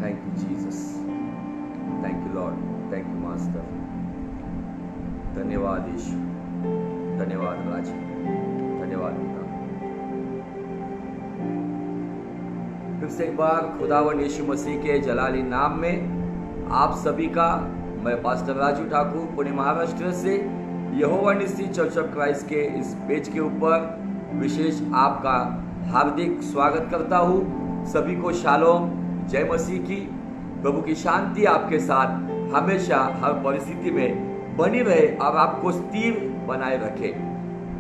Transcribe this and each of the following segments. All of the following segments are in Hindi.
Thank you Jesus, thank you Lord, thank you master. धन्यवाद यीशु, धन्यवाद राजा, धन्यवाद पिता। फिर से एक बार खुदावन यीशु मसीह के जलाली नाम में आप सभी का, मैं पास्टर राजू ठाकुर पुणे महाराष्ट्र से यहोवा निस्सी चर्च ऑफ क्राइस्ट के इस पेज के ऊपर विशेष आपका हार्दिक स्वागत करता हूँ। सभी को शालोम, जय मसीह की। प्रभु की शांति आपके साथ हमेशा हर परिस्थिति में बनी रहे और आपको स्थिर बनाए रखे।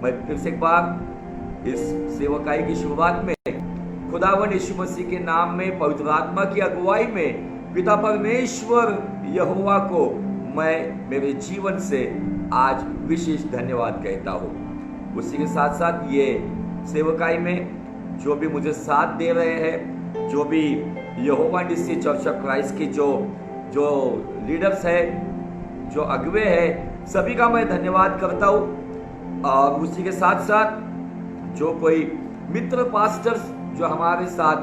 मैं फिर से एक बार इस सेवकाई की शुरुआत में खुदावन यीशु मसीह के नाम में पवित्र आत्मा की अगुवाई में पिता परमेश्वर यहोवा को मैं मेरे जीवन से आज विशेष धन्यवाद कहता हूँ। उसी के साथ साथ ये सेवकाई में जो भी मुझे साथ दे रहे हैं, जो भी यहोवा निस्सी चर्च ऑफ क्राइस्ट के जो लीडर्स है, जो अगुवे हैं, सभी का मैं धन्यवाद करता हूँ। और उसी के साथ साथ जो कोई मित्र पास्टर्स जो हमारे साथ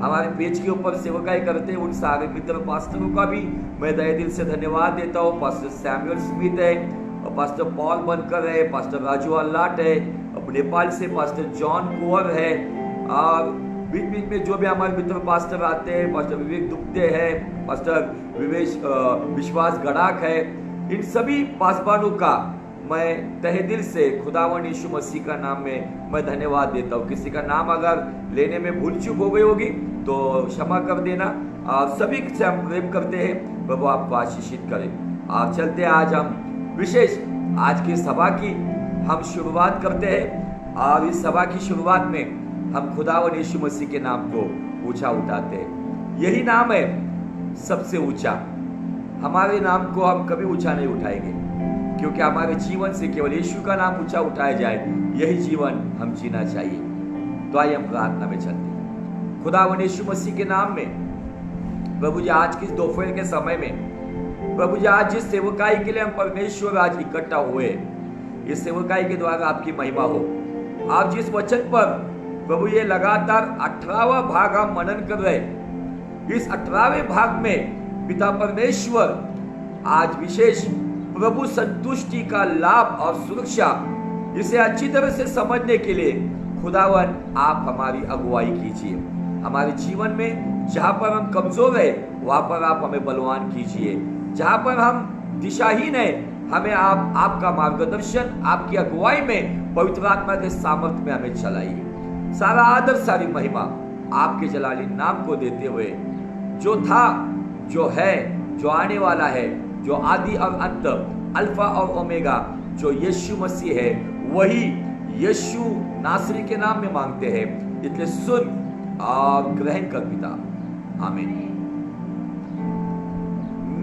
हमारे पेज के ऊपर सेवकाई करते हैं, उन सारे मित्र पास्टरों का भी मैं तहे दिल से धन्यवाद देता हूँ। पास्टर सैमुअल स्मिथ है, और पास्टर पॉल बनकर है, पास्टर राजू अल्लाट है, और नेपाल से पास्टर जॉन कुंवर है, और बीच बीच में जो भी हमारे मित्र पास्टर आते हैं, पास्टर विवेक दुप्ते है, पास्टर विश्वास गड़ाक है, इन सभी पासवानों का मैं तहे दिल से खुदावन यीशु मसीह का नाम में मैं धन्यवाद देता हूँ। किसी का नाम अगर लेने में भूल चूक हो गई होगी तो क्षमा कर देना। और सभी से हम प्रेम करते हैं, प्रभु आपको आशीषित करें। और चलते आज हम विशेष आज की सभा की हम शुरुआत करते हैं। और इस सभा की शुरुआत में हम खुदावन यीशु मसीह के नाम को ऊंचा उठाते हैं। यही नाम है सबसे ऊंचा। हमारे नाम को हम कभी ऊंचा नहीं उठाएंगे, क्योंकि हमारे जीवन से केवल यीशु का नाम ऊंचा उठाया जाए, यही जीवन हम जीना चाहिए। तो आइए हम प्रार्थना में चलते हैं। खुदावन यीशु मसीह के नाम में प्रभु जी, आज की दोपहर के समय में प्रभु जी, आज जिस सेवकाई के लिए हम परमेश्वर आज इकट्ठा हुए, इस सेवकाई के द्वारा आपकी महिमा हो। आप जिस वचन पर प्रभु ये लगातार 18वां भाग हम मनन कर रहे, इस 18वें भाग में पिता परमेश्वर आज विशेष प्रभु संतुष्टि का लाभ और सुरक्षा, इसे अच्छी तरह से समझने के लिए खुदावन आप हमारी अगुवाई कीजिए। हमारे जीवन में जहां पर हम कमजोर है, वहां पर आप हमें बलवान कीजिए। जहां पर हम दिशाहीन है, हमें आप आपका मार्गदर्शन, आपकी अगुवाई में पवित्र आत्मा के सामर्थ्य में हमें चलाइए। सारा आदर, सारी महिमा आपके जलाली नाम को देते हुए, जो था, जो है, जो आने वाला है, जो आदि और अंत, अल्फा और ओमेगा, जो यीशु मसीह है, वही यीशु नासरी के नाम में मांगते हैं। इसलिए सुन और ग्रहण कर पिता, आमीन।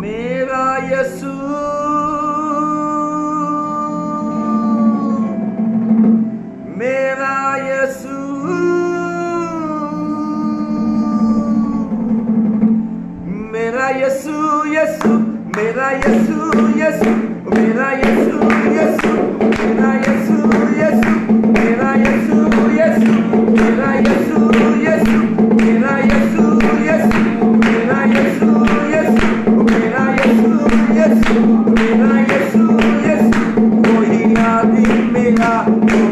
मेरा यीशु, मेरा यीशु, मेरा यीशु, यीशु, मेरा यीशु, यीशु, मेरा यीशु, यीशु, मेरा यीशु, यीशु, मेरा यीशु, यीशु, मेरा यीशु, यीशु, मेरा यीशु, यीशु, मेरा यीशु, यीशु, मेरा यीशु, यीशु, मेरा यीशु, यीशु, कोई आदि मेरा,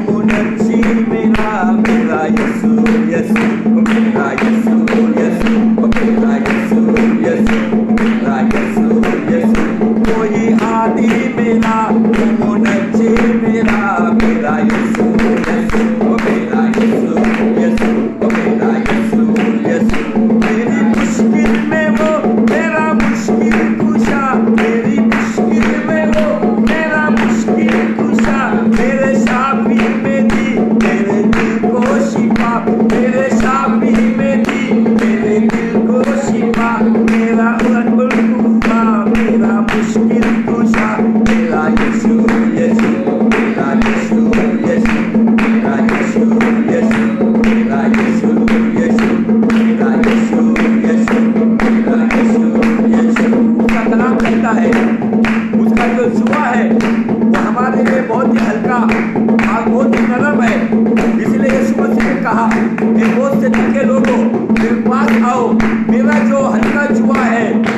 वो नची मेरा, मेरा यीशु, यीशु, मेरा यीशु, यीशु, मेरा यीशु, यीशु, मेरा यीशु, यीशु, कोई आदि मेरा, वो नची मेरा।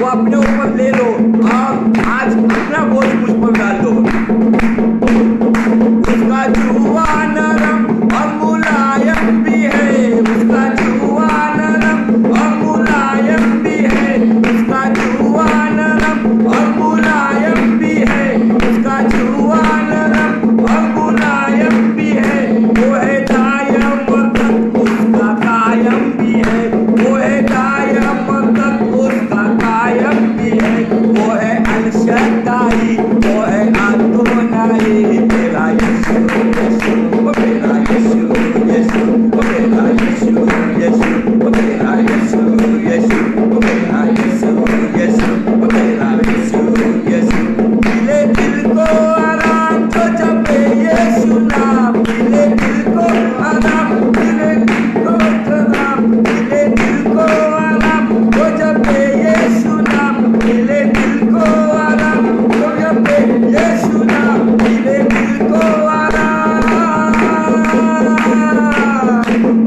वो अपने ऊपर ले लो और आज अपना बोझ मुझ पर डाल दो। उसका जुआ नरम और मुलायम भी है, उसका जुआ नरम और मुलायम भी है, उसका जुआ नरम और मुलायम भी है, उसका जुआ नरम और मुलायम भी है। वो है दायम तक उसका कायम भी है, वो है दायम तक उसका कायम भी है। वो है अल-शद्दाई, वो है अदोनाई, मेरा यीशु यीशु, वो मेरा यीशु यीशु, वो मेरा यीशु यीशु, वो मेरा यीशु यीशु, वो मेरा यीशु यीशु, वो मेरा यीशु यीशु। मिले दिल को आराम जो जपे यीशु नाम, मिले दिल को आराम, मिले दिल को आराम, मिले दिल को आराम जो जपे यीशु नाम, मिले दिल को आराम जो जपे यीशु नाम, मिले दिल को आराम,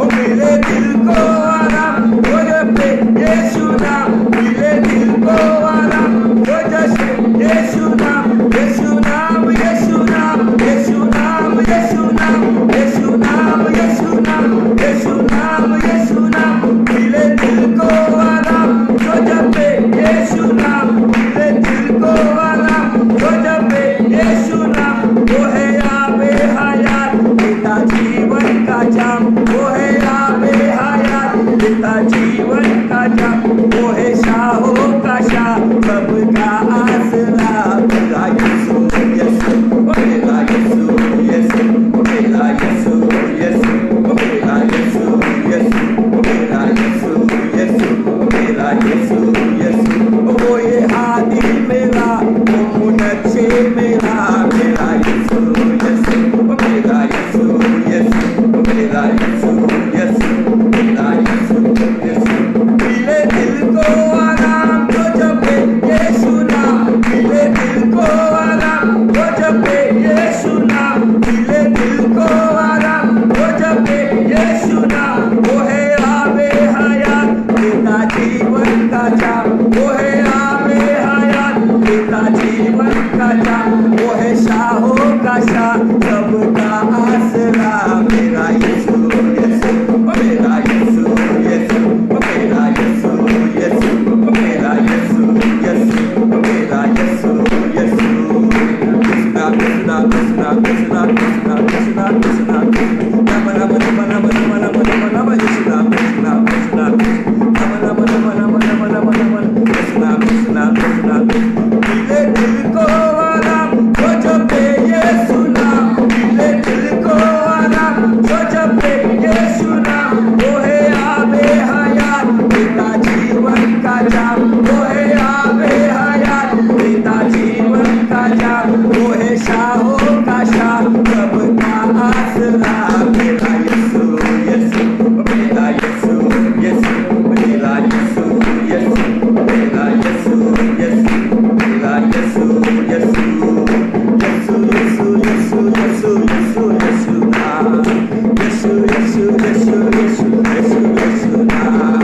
ओ मिले दिल को आराम जो जपे यीशु नाम, मिले दिल को आराम जो जपे यीशु नाम, यीशु नाम, यीशु नाम, यीशु नाम, यीशु नाम, यीशु नाम, यीशु नाम, यीशु नाम, यीशु नाम, मिले दिल को आराम जो जपे यीशु नाम, मिले दिल को आराम जो जपे यीशु नाम। वो है आबे हयात पिता जीवन का जाम, वो है आबे हयात पिता जीवन का जाम, वो है शाहों का शाह सबका आसरा, मेरा यीशु यीशु, वो मेरा यीशु यीशु, वो मेरा यीशु यीशु, वो मेरा यीशु यीशु, वो मेरा यीशु यीशु, वो मेरा यीशु यीशु। वो ये हादी मेरा, वो मुनच्छे मेरा, मेरा यीशु यीशु, वो मेरा यीशु यीशु, वो मेरा यीशु यीशु, मेरा यीशु यीशु। मिले दिल को आराम जो जपे यीशु नाम, मिले दिल को आराम जो जपे यीशु नाम, मिले दिल को आराम जो जपे यीशु नाम। वो है आबे हयात पिता जीवन का जाम, वो है आबे हयात पिता जीवन का जाम, वो है शाहों का शाह सबका आसरा, मेरा यीशु यीशु, वो मेरा यीशु यीशु, वो मेरा यीशु यीशु, वो मेरा यीशु यीशु, वो मेरा यीशु यीशु। कृष्णा कृष्णा कृष्णा कृष्णा कृष्णा कृष्णा कृष्णा, नम नम नम नम नम नम नम नम, कृष्णा कृष्णा कृष्णा नम नम नम नम नम नम नम, कृष्णा कृष्णा कृष्णा। मिले दिल को आराम जो जपे यीशु नाम, मिले दिल को आराम जो जपे यीशु नाम। वो है आबे हयात पिता जीवन का जाम, वो है आबे हयात पिता जीवन का जाम, वो है शाहों का शाह सबका आसरा, मेरा यीशु यीशु, मेरा यीशु यीशु, मेरा यीशु यीशु, मेरा यीशु यीशु, मेरा यीशु यीशु, यीशु यीशु यीशु यीशु यीशु यीशु नाम, यीशु यीशु यीशु यीशु यीशु यीशु नाम,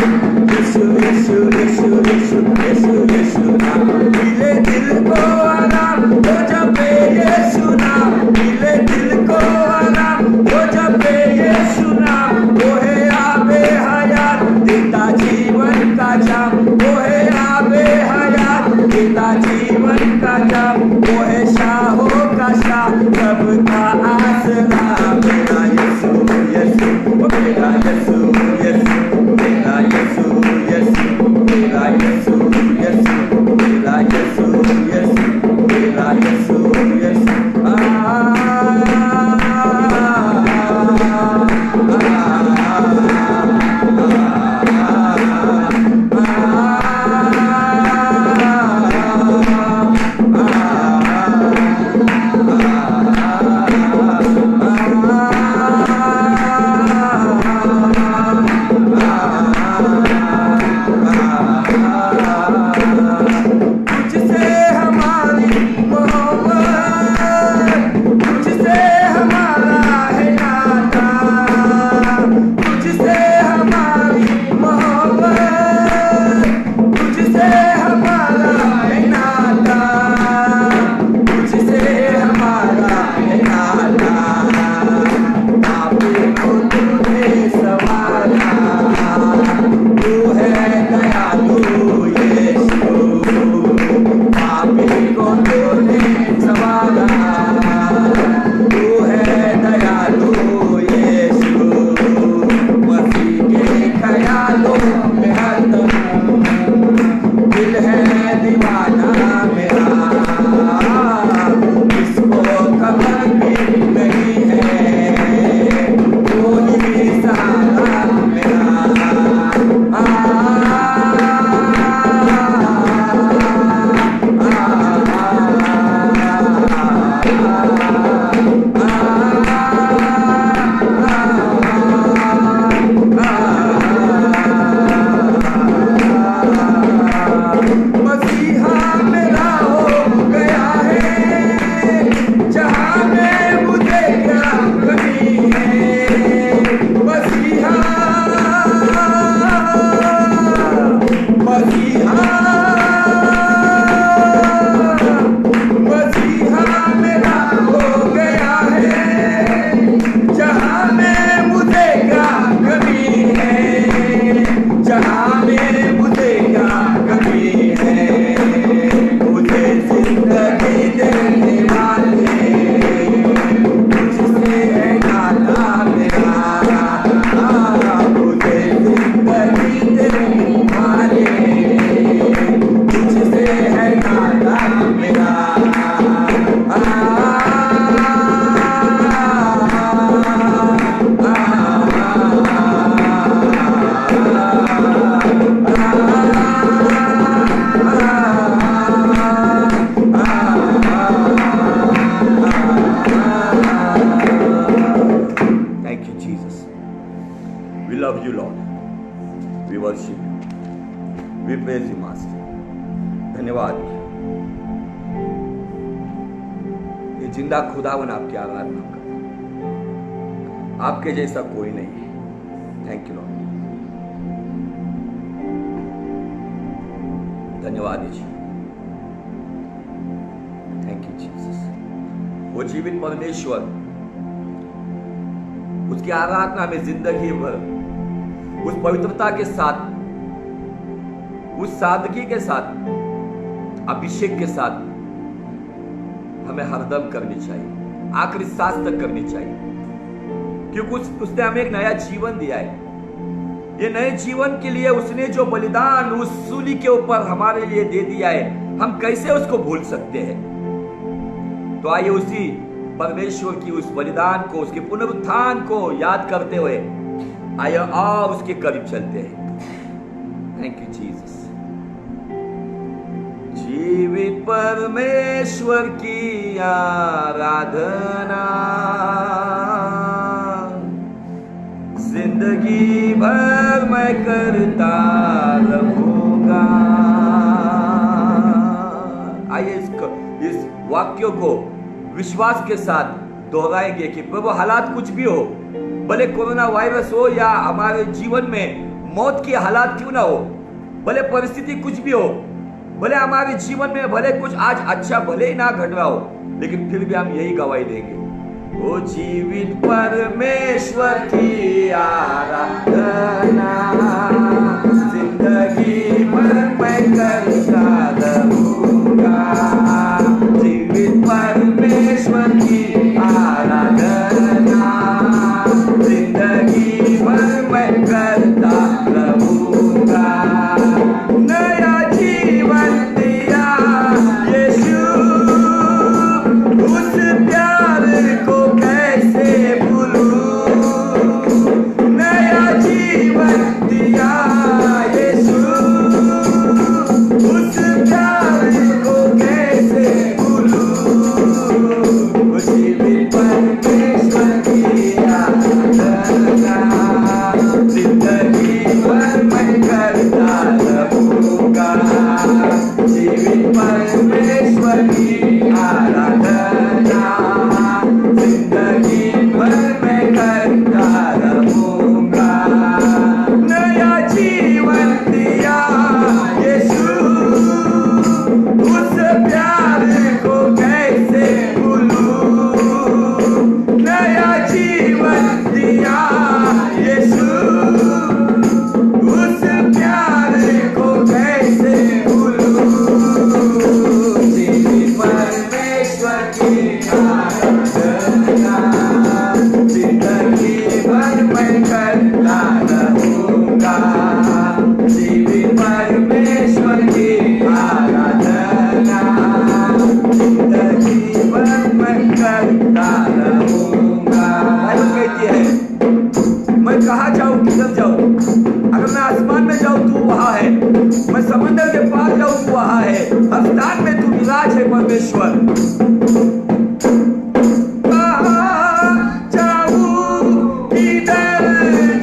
यीशु यीशु यीशु यीशु यीशु यीशु नाम। मिले दिल को आराम जो जपे यीशु नाम, मिले दिल को आराम जो जपे यीशु नाम। वो है आबे हयात पिता जीवन का जाम, वो है आबे हयात पिता जीवन का जाम, वो है शाहों का शाह सबका आसरा, मेरा यीशु यीशु, वो मेरा यीशु यीशु, मेरा यीशु यीशु, मेरा यीशु यीशु, मेरा यीशु यीशु, मेरा यीशु यीशु। जिंदा खुदावन आपकी आराधना करता, आपके जैसा कोई नहीं है। थैंक यू लॉर्ड, धन्यवाद यीशु, थैंक यू जीसस। वो जीवित परमेश्वर, उसकी आराधना में जिंदगी भर उस पवित्रता के साथ, उस सादगी के साथ, अभिषेक के साथ हमें हरदम करनी चाहिए, आखिरी सांस तक करनी चाहिए, क्योंकि उसने हमें एक नया जीवन दिया है। ये नए जीवन के लिए उसने जो बलिदान उस सूली के ऊपर हमारे लिए दे दिया है, हम कैसे उसको भूल सकते हैं। तो आइए उसी परमेश्वर की उस बलिदान को, उसके पुनरुत्थान को याद करते हुए आइए और उसके करीब चलते हैं। Thank you Jesus. जीवित परमेश्वर की आराधना जिंदगी भर मैं करता रहूंगा। आइए इस वाक्यों को विश्वास के साथ दोहराएंगे कि प्रभु हालात कुछ भी हो, भले कोरोना वायरस हो या हमारे जीवन में मौत की हालात क्यों ना हो, भले परिस्थिति कुछ भी हो, भले हमारे जीवन में भले कुछ आज अच्छा भले ही ना घट रहा हो, लेकिन फिर भी हम यही गवाही देंगे, वो जीवित परमेश्वर की आराधना जिंदगी भर मैं करता रहूंगा। जीवित परमेश्वर की आराधना जिंदगी भर मैं करता रहूंगा। नया जीवन दिया यीशु, उस प्यार को कैसे भूलूं। नया जीवन दिया यीशु, उस प्यार को कैसे भूलूं। जीवित परमेश्वर की आराधना जिंदगी भर मैं करता रहूंगा। जीवित परमेश्वर की आराधना जिंदगी भर मैं करता रहूंगा। नया जीवन दिया यीशु, उस प्यार को कैसे भूलूं। नया जीवन दिया यीशु, उस प्यार को कैसे भूलूं। जीवित परमेश्वर की आराधना जिंदगी भर मैं करता रहूंगा। जीवित परमेश्वर की आराधना जिंदगी भर मैं करता रहूंगा। बाइबल कहती है, मैं कहाँ जाऊं, किधर जाऊं। अगर मैं आसमान में जाऊं तू वहां है, मैं समंदर के पार जाऊं तू वहां है, हर स्थान में तू विराज है परमेश्वर। कहाँ जाऊं, किधर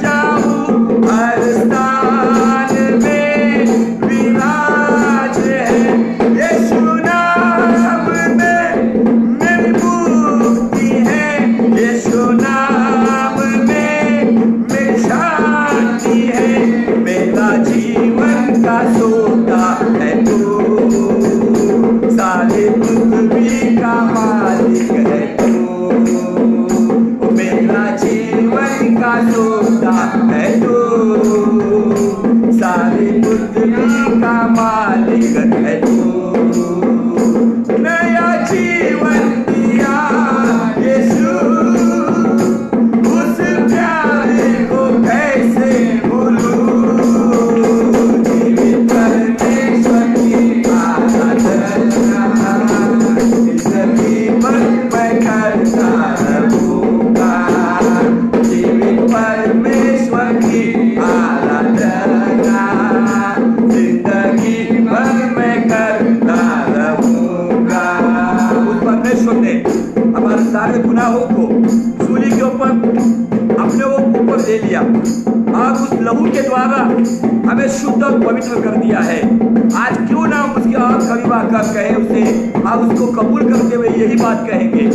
जाऊं, हर स्थान में विराज है। यीशु नाम में मेरी मुक्ति है, यीशु नाम में मेरी शांति है, मेरा जीवन का सुख मालिक है तू, नया जीवन दिया यीशु, उस प्यारे को कैसे भूलूं, जीवित परमेश्वर की आराधना जिंदगी भर मैं करता रहूंगा, जीवित परमेश्वर की आराधना जिंदगी भर मैं करता रहूंगा। उस परमेश्वर ने हमारे सारे गुनाहों को सूली के ऊपर अपने ऊपर ले लिया और उस लहू के द्वारा हमें शुद्ध और पवित्र कर दिया है। आज क्यों ना हम उसकी और करीब आकर कहें उसे और उसको कबूल करते हुए यही बात कहेंगे,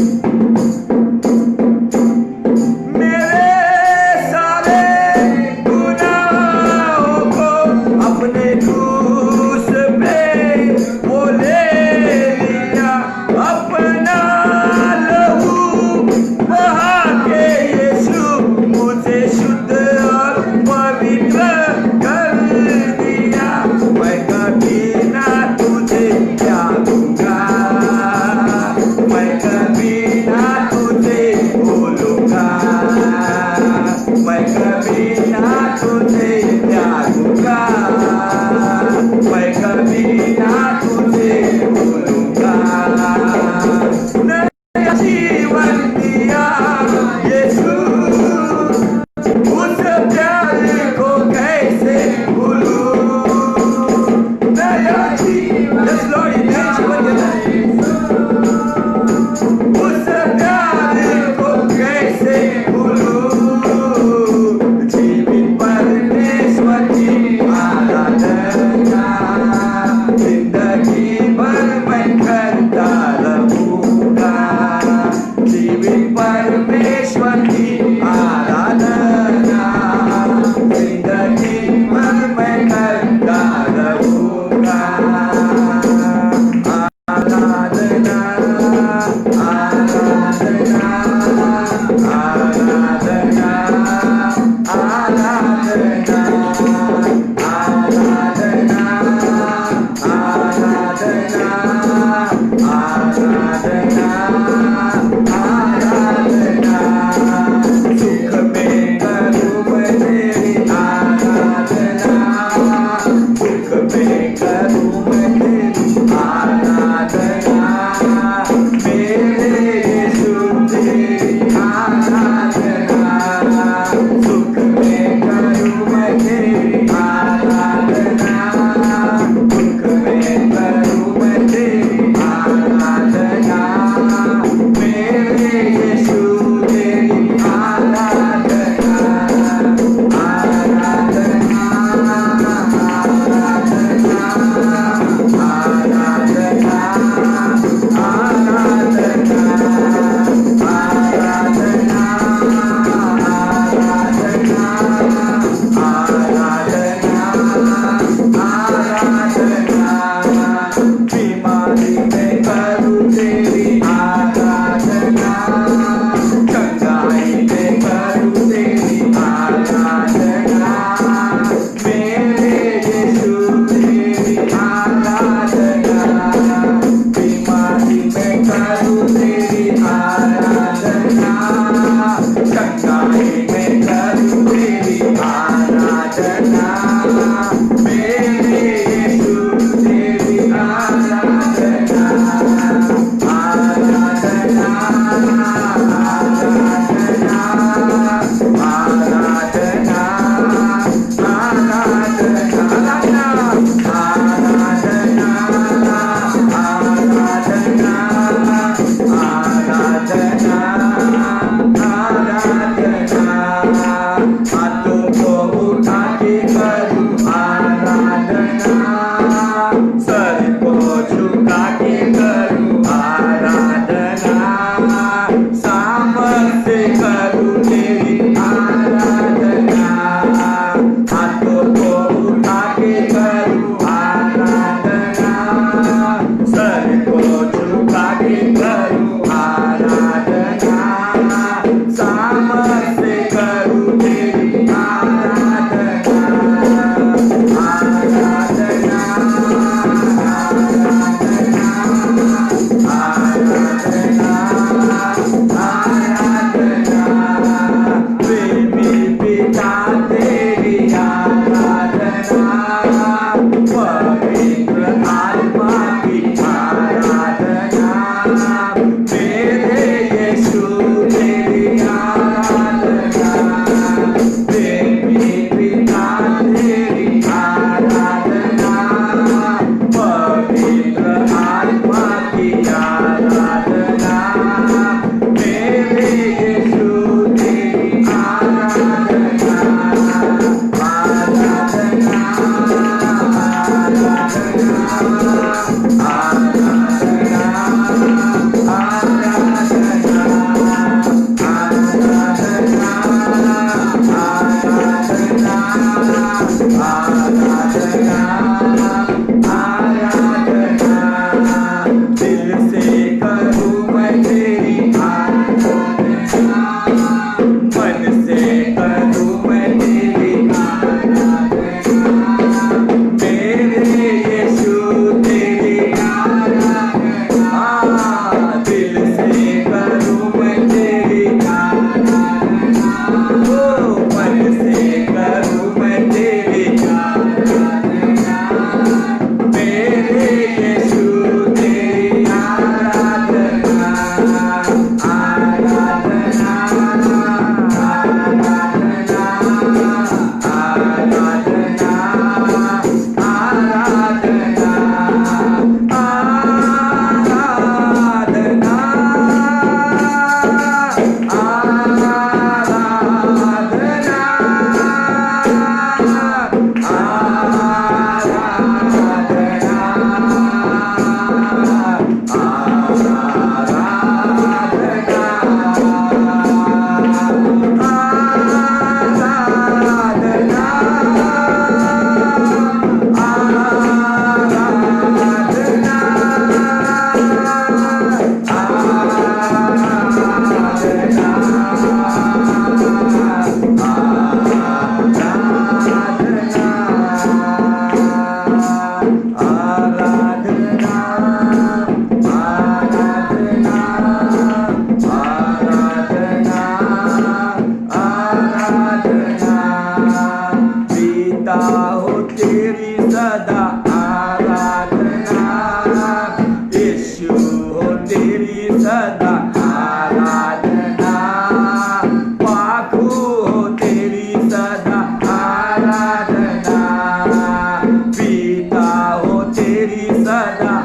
सदा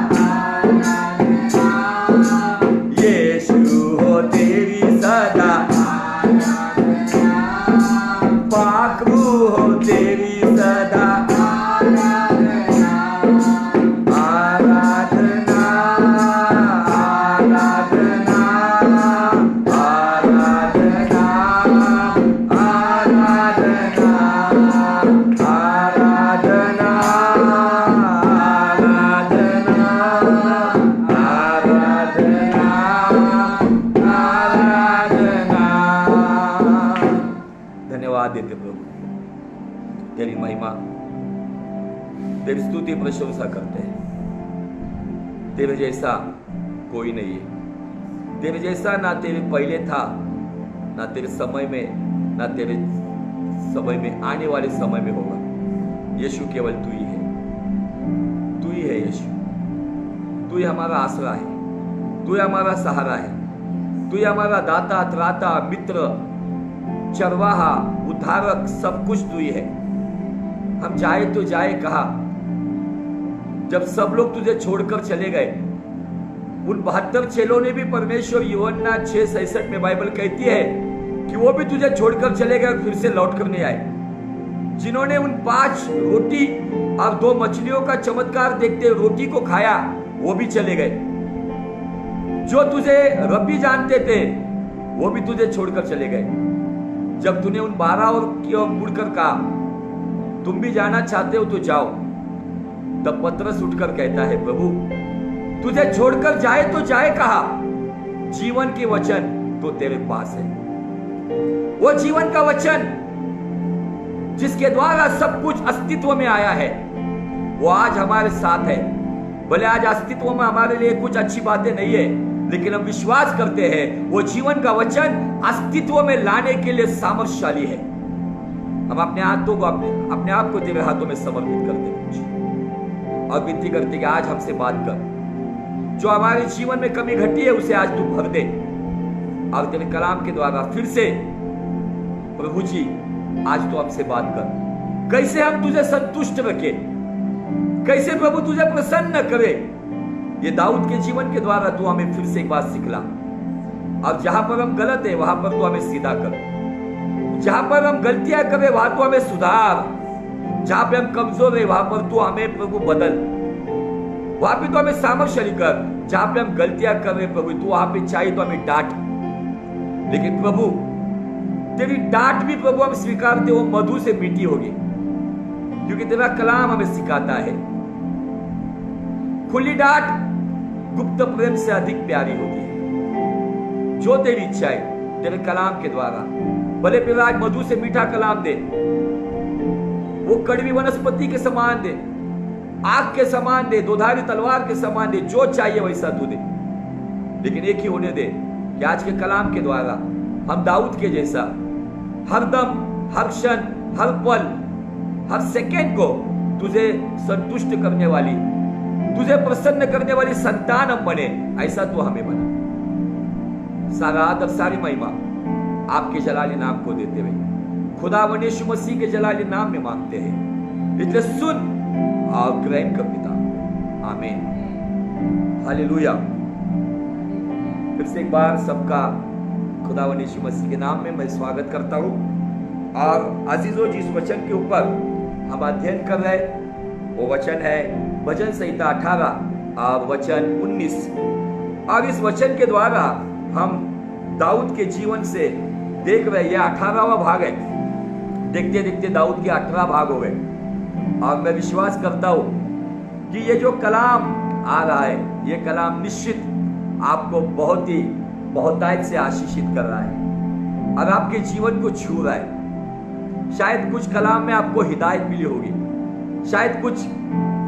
यीशु हो तेरी सदा पाक रूह हो तेरी सदा आराधना आराधना आराधना आराधना आराधना आराधना आराधना। धन्यवाद देते प्रभु, तेरी महिमा तेरी स्तुति प्रशंसा करते हैं। तेरे जैसा कोई नहीं है, तेरे जैसा ना तेरे पहले था, ना तेरे समय में, ना तेरे समय में आने वाले समय में होगा। यीशु केवल तू ही है, तू ही है यीशु। तू ही हमारा आसरा है, तू ही हमारा सहारा है, तू ही हमारा दाता, त्राता, मित्र, चरवाहा, उद्धारक, सब कुछ तू ही है। हम जाए तो जाए कहा, जब सब लोग तुझे छोड़कर चले गए। उन 72 चेलों ने भी परमेश्वर यूहन्ना 6:66 में बाइबल कहती है कि वो भी तुझे छोड़कर चले गए और फिर से लौट कर नहीं आए। जिन्होंने उन 5 रोटी और 2 मछलियों का चमत्कार देखते रोटी को खाया, वो भी चले गए। जो तुझे रब्बी जानते थे वो भी तुझे छोड़कर चले गए। जब तूने उन 12 और की ओर मुड़कर कहा तुम भी जाना चाहते हो तो जाओ, तब पतरस उठकर कहता है प्रभु तुझे छोड़कर जाए तो जाए कहा, जीवन के वचन तो तेरे पास है। वो जीवन का वचन जिसके द्वारा सब कुछ अस्तित्व में आया है, वो आज हमारे साथ है। भले आज अस्तित्व में हमारे लिए कुछ अच्छी बातें नहीं है, लेकिन हम विश्वास करते हैं वो जीवन का वचन अस्तित्व में लाने के लिए सामर्थ्यशाली है। हम अपने हाथों को अपने आप को तेरे हाथों में समर्पित करते हैं और विनती करते कि आज हमसे बात कर। जो हमारे जीवन में कमी घटी है उसे आज तू भर दे और तेरे कलाम के द्वारा फिर से प्रभु जी आज तो हमसे बात कर। कैसे हम तुझे संतुष्ट रखे, कैसे प्रभु तुझे प्रसन्न करे, ये दाऊद के जीवन के द्वारा तू हमें फिर से एक बात सिखला। अब जहां पर हम गलत है वहां पर तू हमें सीधा कर, जहां पर हम गलतियां करे वहां तू हमें सुधार, जहां पे हम कमजोर है वहां पर तू हमें प्रभु बदल, वहां पे तो हमें सामर्थ्यशाली कर। जहां पे हम गलतियां कर रहे प्रभु तू वहां पे चाहिए तो हमें डांट, लेकिन प्रभु तेरी डांट भी प्रभु हम स्वीकारते हो मधु से मीठी होगी, क्योंकि तेरा कलाम हमें सिखाता है खुली डांट गुप्त प्रेम से अधिक प्यारी होती है। जो तेरी इच्छा है तेरे कलाम के द्वारा, भले फिर आज मधु से मीठा कलाम दे, वो कड़वी वनस्पति के समान दे, आग के समान दे, दोधारी तलवार के समान दे, जो चाहिए वैसा तू दे। लेकिन एक ही होने दे कि आज के कलाम के द्वारा हम दाऊद के जैसा हर दम, हर क्षण, हर पल, हर सेकेंड को तुझे संतुष्ट करने वाली, तुझे प्रसन्न करने वाली संतान हम बने, ऐसा तू हमें बना। सारा आदर सारी महिमा आपके जलाली नाम को देते हुए खुदावंद यीशु मसीह के जलाली नाम में मांगते हैं, इसलिए सुन और ग्रहण कर पिता, आमीन, हालेलुया। फिर से एक बार सबका खुदावंद यीशु मसीह के नाम में मैं स्वागत करता हूं। और अजीजों जिस वचन के ऊपर हम अध्ययन कर रहे वो वचन है भजन संहिता 18 और वचन 19। और इस वचन के द्वारा हम दाऊद के जीवन से देख रहे, ये 18वां भाग है। देखते देखते दाऊद के 18 भाग हो गए और मैं विश्वास करता हूं कि ये जो कलाम आ रहा है ये कलाम निश्चित आपको बहुत ही बहुतायत से आशीषित कर रहा है और आपके जीवन को छू रहा है। शायद कुछ कलाम में आपको हिदायत मिली होगी, शायद कुछ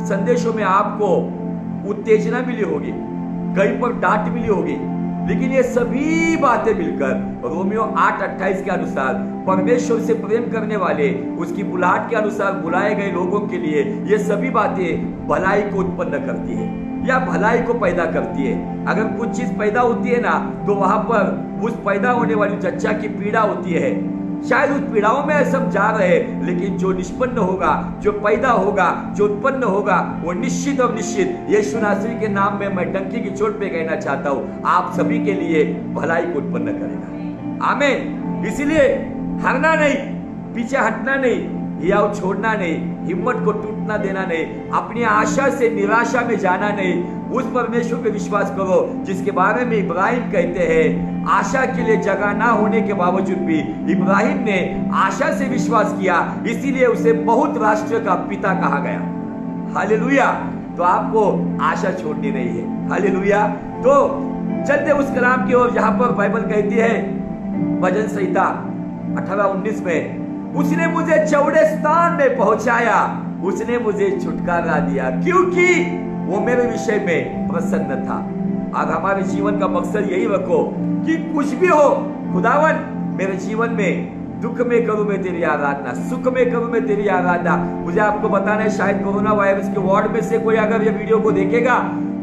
संदेशों में आपको उत्तेजना मिली होगी, कहीं पर डांट मिली होगी, लेकिन ये सभी बातें मिलकर रोमियो 8:28 के अनुसार परमेश्वर से प्रेम करने वाले उसकी बुलाहट के अनुसार बुलाए गए लोगों के लिए ये सभी बातें भलाई को उत्पन्न करती है या भलाई को पैदा करती है। अगर कुछ चीज पैदा होती है ना तो वहां पर उस पैदा होने वाली जच्चा की पीड़ा होती है, शायद उस पीड़ाओं में सब जा रहे हैं, लेकिन जो निष्पन्न होगा, जो पैदा होगा, जो उत्पन्न होगा, वो निश्चित और निश्चित यीशु नासरी के नाम में मैं डंकी की चोट पे कहना चाहता हूं, आप सभी के लिए भलाई को उत्पन्न करेगा। आमीन। इसलिए हारना नहीं, पीछे हटना नहीं, या छोड़ना नहीं, हिम्मत को टूटना देना नहीं, अपनी आशा से निराशा में जाना नहीं। उस परमेश्वर पे विश्वास करो जिसके बारे में इब्राहिम कहते हैं, आशा के लिए जगह ना होने के बावजूद भी इब्राहिम ने आशा से विश्वास किया, इसीलिए उसे बहुत राष्ट्र का पिता कहा गया। हालेलुया। तो आपको आशा छोड़नी नहीं है। हालेलुया। तो चलते उस कलाम की ओर जहां पर बाइबल कहती है, भजन संहिता 18:19 में, उसने मुझे चौड़े स्थान में पहुंचाया, उसने मुझे छुटकारा दिया, क्योंकि वो मेरे विषय में प्रसन्न था। आज हमारे जीवन का मकसद यही रखो कि कुछ भी हो, खुदावन मेरे जीवन में दुख में करूं मैं तेरी आराधना, सुख में करूं मैं तेरी आराधना। मुझे आपको बताना है, शायद कोरोना वायरस के वार्ड में से कोई अगर ये वीडियो को देखेगा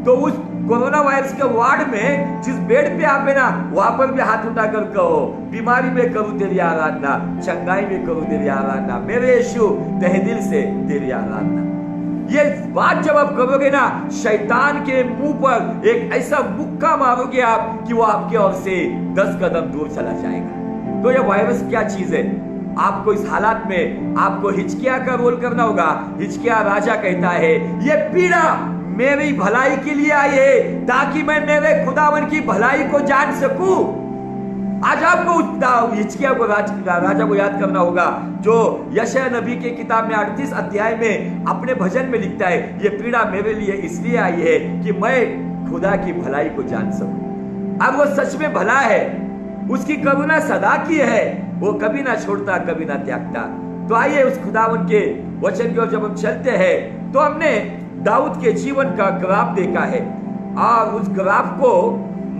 तो उस कोरोना वायरस के वार्ड में जिस बेड पे आप है ना, वहां पर भी हाथ उठाकर कहो, बीमारी में करूं तेरी आराधना, चंगाई में करूं तेरी आराधना, मेरे यीशु तहे दिल से तेरी आराधना। ये बात जब आप करोगे ना, शैतान के मुंह पर एक ऐसा मुक्का मारोगे आप कि वो आपके ओर से 10 कदम दूर चला जाएगा। तो ये वायरस क्या चीज है? आपको इस हालात में आपको हिचकिया का रोल करना होगा। हिचकिया राजा कहता है, ये पीड़ा मेरी भलाई के लिए आई है, ताकि मैं मेरे खुदावन की भलाई को जान सकूं। आज आपको हिचकिया को राजा को याद करना होगा, जो यशायाह नबी के किताब में 38 अध्याय में अपने भजन में लिखता है, ये पीड़ा मेरे लिए इसलिए आई है कि मैं खुदा की भलाई को जान सकूं। अब वो सच में भला है, उसकी करुणा सदा की है, वो कभी ना छोड़ता, कभी ना त्यागता। तो आइए उस खुदावन के वचन की ओर जब हम चलते हैं, तो हमने दाऊद के जीवन का ग्राफ देखा है, और उस ग्राफ को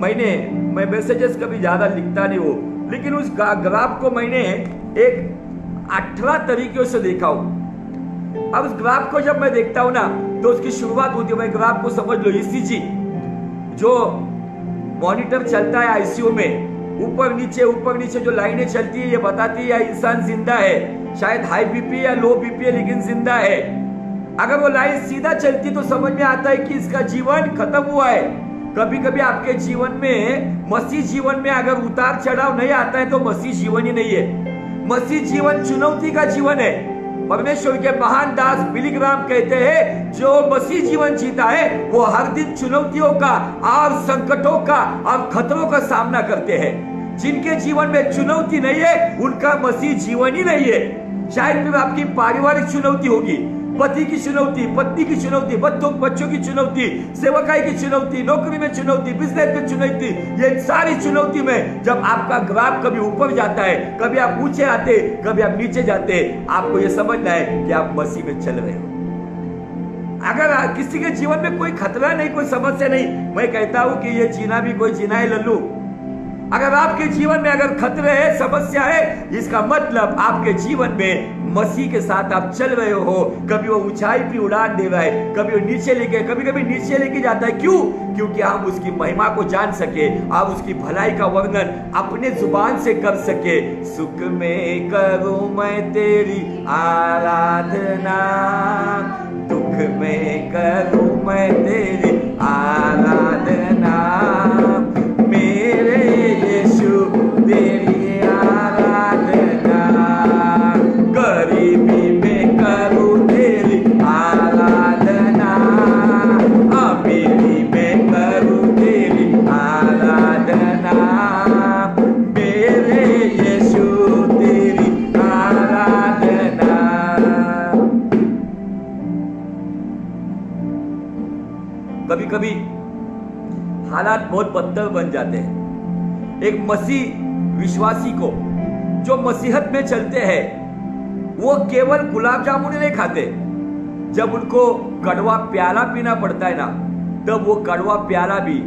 मैं मैसेजेस कभी ज्यादा लिखता नहीं हूं, लेकिन उस ग्राफ को मैंने एक 18 तरीकों से देखा हूं। अब उस ग्राफ को जब मैं देखता हूं ना, तो उसकी शुरुआत होती है, मैं ग्राफ को समझ लो ईसीजी, जो मॉनिटर चलता है आईसीयू में, ऊपर नीचे जो लाइनें चलती है, ये बताती है इंसान जिंदा है, शायद हाई बीपी या लो बीपी है, लेकिन जिंदा है। अगर वो लाइन सीधा चलती तो समझ में आता है कि इसका जीवन खत्म हुआ है। कभी कभी आपके जीवन में, मसीह जीवन में अगर उतार चढ़ाव नहीं आता है, तो मसीह जीवन ही नहीं है। मसीह जीवन चुनौती का जीवन है। परमेश्वर के महान दास बिली ग्राहम कहते हैं, जो मसीह जीवन जीता है वो हर दिन चुनौतियों का और संकटों का और खतरों का सामना करते हैं। जिनके जीवन में चुनौती नहीं है, उनका मसीह जीवन ही नहीं है। शायद फिर आपकी पारिवारिक चुनौती होगी, पति की चुनौती, पत्नी की चुनौती, बच्चों की चुनौती, सेवकाई की चुनौती, नौकरी में चुनौती, बिजनेस में चुनौती, ये सारी चुनौती में जब आपका ग्राफ कभी ऊपर जाता है, कभी आप ऊंचे आते, कभी आप नीचे जाते, आपको ये समझना है कि आप मसीह में चल रहे हो। अगर किसी के जीवन में कोई खतरा नहीं, कोई समस्या नहीं, मैं कहता हूं कि ये जीना भी कोई जीना है लल्लू। अगर आपके जीवन में अगर खतरे है, समस्या है, इसका मतलब आपके जीवन में मसीह के साथ आप चल रहे हो। कभी वो ऊंचाई पे उड़ान दे रहा है, कभी वो नीचे लेके, कभी नीचे लेके जाता है। क्यों? क्योंकि हम उसकी महिमा को जान सके, आप उसकी भलाई का वर्णन अपने जुबान से कर सके। सुख में करूं मैं तेरी आराधना, दुख में करूं मैं तेरी आराधना, मेरे यीशु तेरी आराधना, गरीबी में करूं तेरी आराधना, अमीरी में करूं तेरी आराधना, मेरे यीशु तेरी आराधना। कभी कभी हालात बहुत बदतर बन जाते हैं। एक मसीह विश्वासी को, जो मसीहत में चलते हैं, वो केवल गुलाब जामुन नहीं खाते। जब उनको कड़वा प्याला पीना पड़ता है ना, तब वो कड़वा प्याला भी,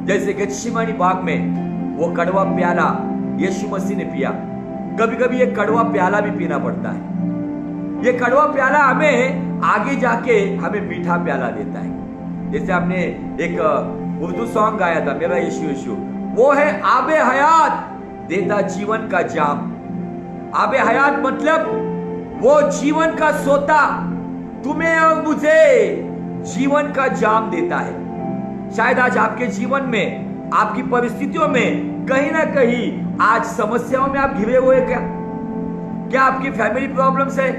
जैसे गेत्सेमानी बाग में वो कड़वा प्याला यीशु मसीह ने पिया, कभी कभी ये कड़वा प्याला भी पीना पड़ता है। ये कड़वा प्याला हमें आगे जाके हमें मीठा प्याला देता है। जैसे आपने एक उर्दू सॉन्ग गाया था, मेरा यीशु यीशु, वो है आबे हयात, देता जीवन का जाम। आबे हयात मतलब वो जीवन का सोता तुम्हें और मुझे जीवन का जाम देता है। शायद आज आपके जीवन में, आपकी परिस्थितियों में कहीं ना कहीं आज समस्याओं में आप घिरे हुए। क्या आपकी फैमिली प्रॉब्लम्स है?